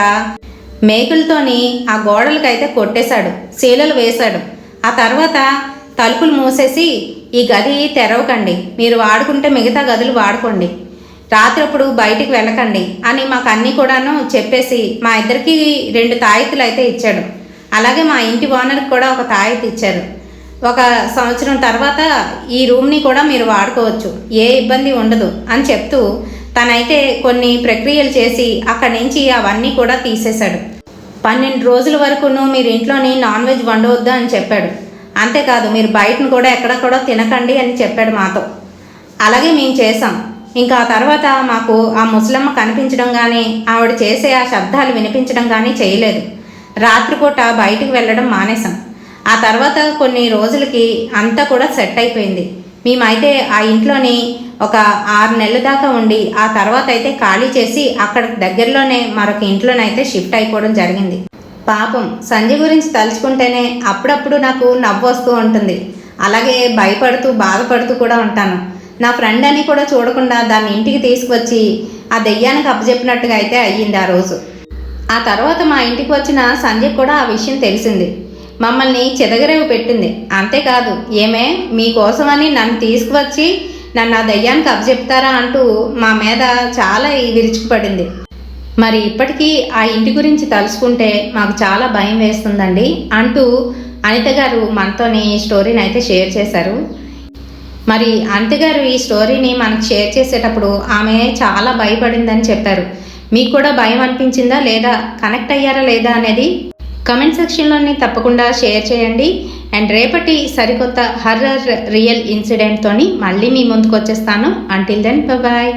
మేకులతోని ఆ గోడలకైతే కొట్టేశాడు, శీలలు వేశాడు. ఆ తర్వాత తలుపులు మూసేసి ఈ గది తెరవకండి, మీరు వాడుకుంటే మిగతా గదులు వాడుకోండి, రాత్రప్పుడు బయటికి వెళ్ళకండి అని మాకు అన్నీ కూడాను చెప్పేసి మా ఇద్దరికి 2 తాయెత్తులు అయితే ఇచ్చాడు. అలాగే మా ఇంటి ఓనర్కి కూడా ఒక తాయెత్తు ఇచ్చారు. 1 సంవత్సరం తర్వాత ఈ రూమ్ని కూడా మీరు వాడుకోవచ్చు, ఏ ఇబ్బంది ఉండదు అని చెప్తూ తనైతే కొన్ని ప్రక్రియలు చేసి అక్కడి నుంచి అవన్నీ కూడా తీసేశాడు. 12 రోజుల వరకును మీరు ఇంట్లోని నాన్ వెజ్ వండవద్దు అని చెప్పాడు. అంతేకాదు మీరు బయటను కూడా ఎక్కడ కూడా తినకండి అని చెప్పాడు మాతో. అలాగే మేము చేసాం. ఇంకా ఆ తర్వాత మాకు ఆ ముసలమ్మ కనిపించడం కానీ ఆవిడ చేసే ఆ శబ్దాలు వినిపించడం కానీ చేయలేదు. రాత్రిపూట బయటికి వెళ్ళడం మానేసాం. ఆ తర్వాత కొన్ని రోజులకి అంతా కూడా సెట్ అయిపోయింది. మేమైతే ఆ ఇంట్లోని ఒక 6 నెలల దాకా ఉండి ఆ తర్వాత అయితే ఖాళీ చేసి అక్కడ దగ్గరలోనే మరొక ఇంట్లోనైతే షిఫ్ట్ అయిపోవడం జరిగింది. పాపం సంజయ్ గురించి తలుచుకుంటేనే అప్పుడప్పుడు నాకు నవ్వు వస్తూ ఉంటుంది. అలాగే భయపడుతూ బాధపడుతూ కూడా ఉంటాను. నా ఫ్రెండ్ అని కూడా చూడకుండా దాన్ని ఇంటికి తీసుకువచ్చి ఆ దెయ్యానికి అప్పచెప్పినట్టుగా అయితే అయ్యింది ఆ రోజు. ఆ తర్వాత మా ఇంటికి వచ్చిన సంజయ్ కూడా ఆ విషయం తెలిసింది. మమ్మల్ని చెదగరేవి పెట్టింది. అంతేకాదు ఏమే మీకోసమని నన్ను తీసుకువచ్చి నన్ను ఆ దయ్యానికి అప్పచెప్తారా అంటూ మా మీద చాలా విరుచుకుపడింది. మరి ఇప్పటికీ ఆ ఇంటి గురించి తలుచుకుంటే మాకు చాలా భయం వేస్తుందండి అంటూ అనిత గారు మనతోని స్టోరీని అయితే షేర్ చేశారు. మరి అనిత గారు ఈ స్టోరీని మనకు షేర్ చేసేటప్పుడు ఆమె చాలా భయపడిందని చెప్పారు. మీకు కూడా భయం అనిపించిందా లేదా, కనెక్ట్ అయ్యారా లేదా అనేది కమెంట్ సెక్షన్లోని తప్పకుండా షేర్ చేయండి. అండ్ రేపటి సరికొత్త హర్రర్ రియల్ ఇన్సిడెంట్తోని మళ్ళీ మీ ముందుకు వచ్చేస్తాను. Until then bye.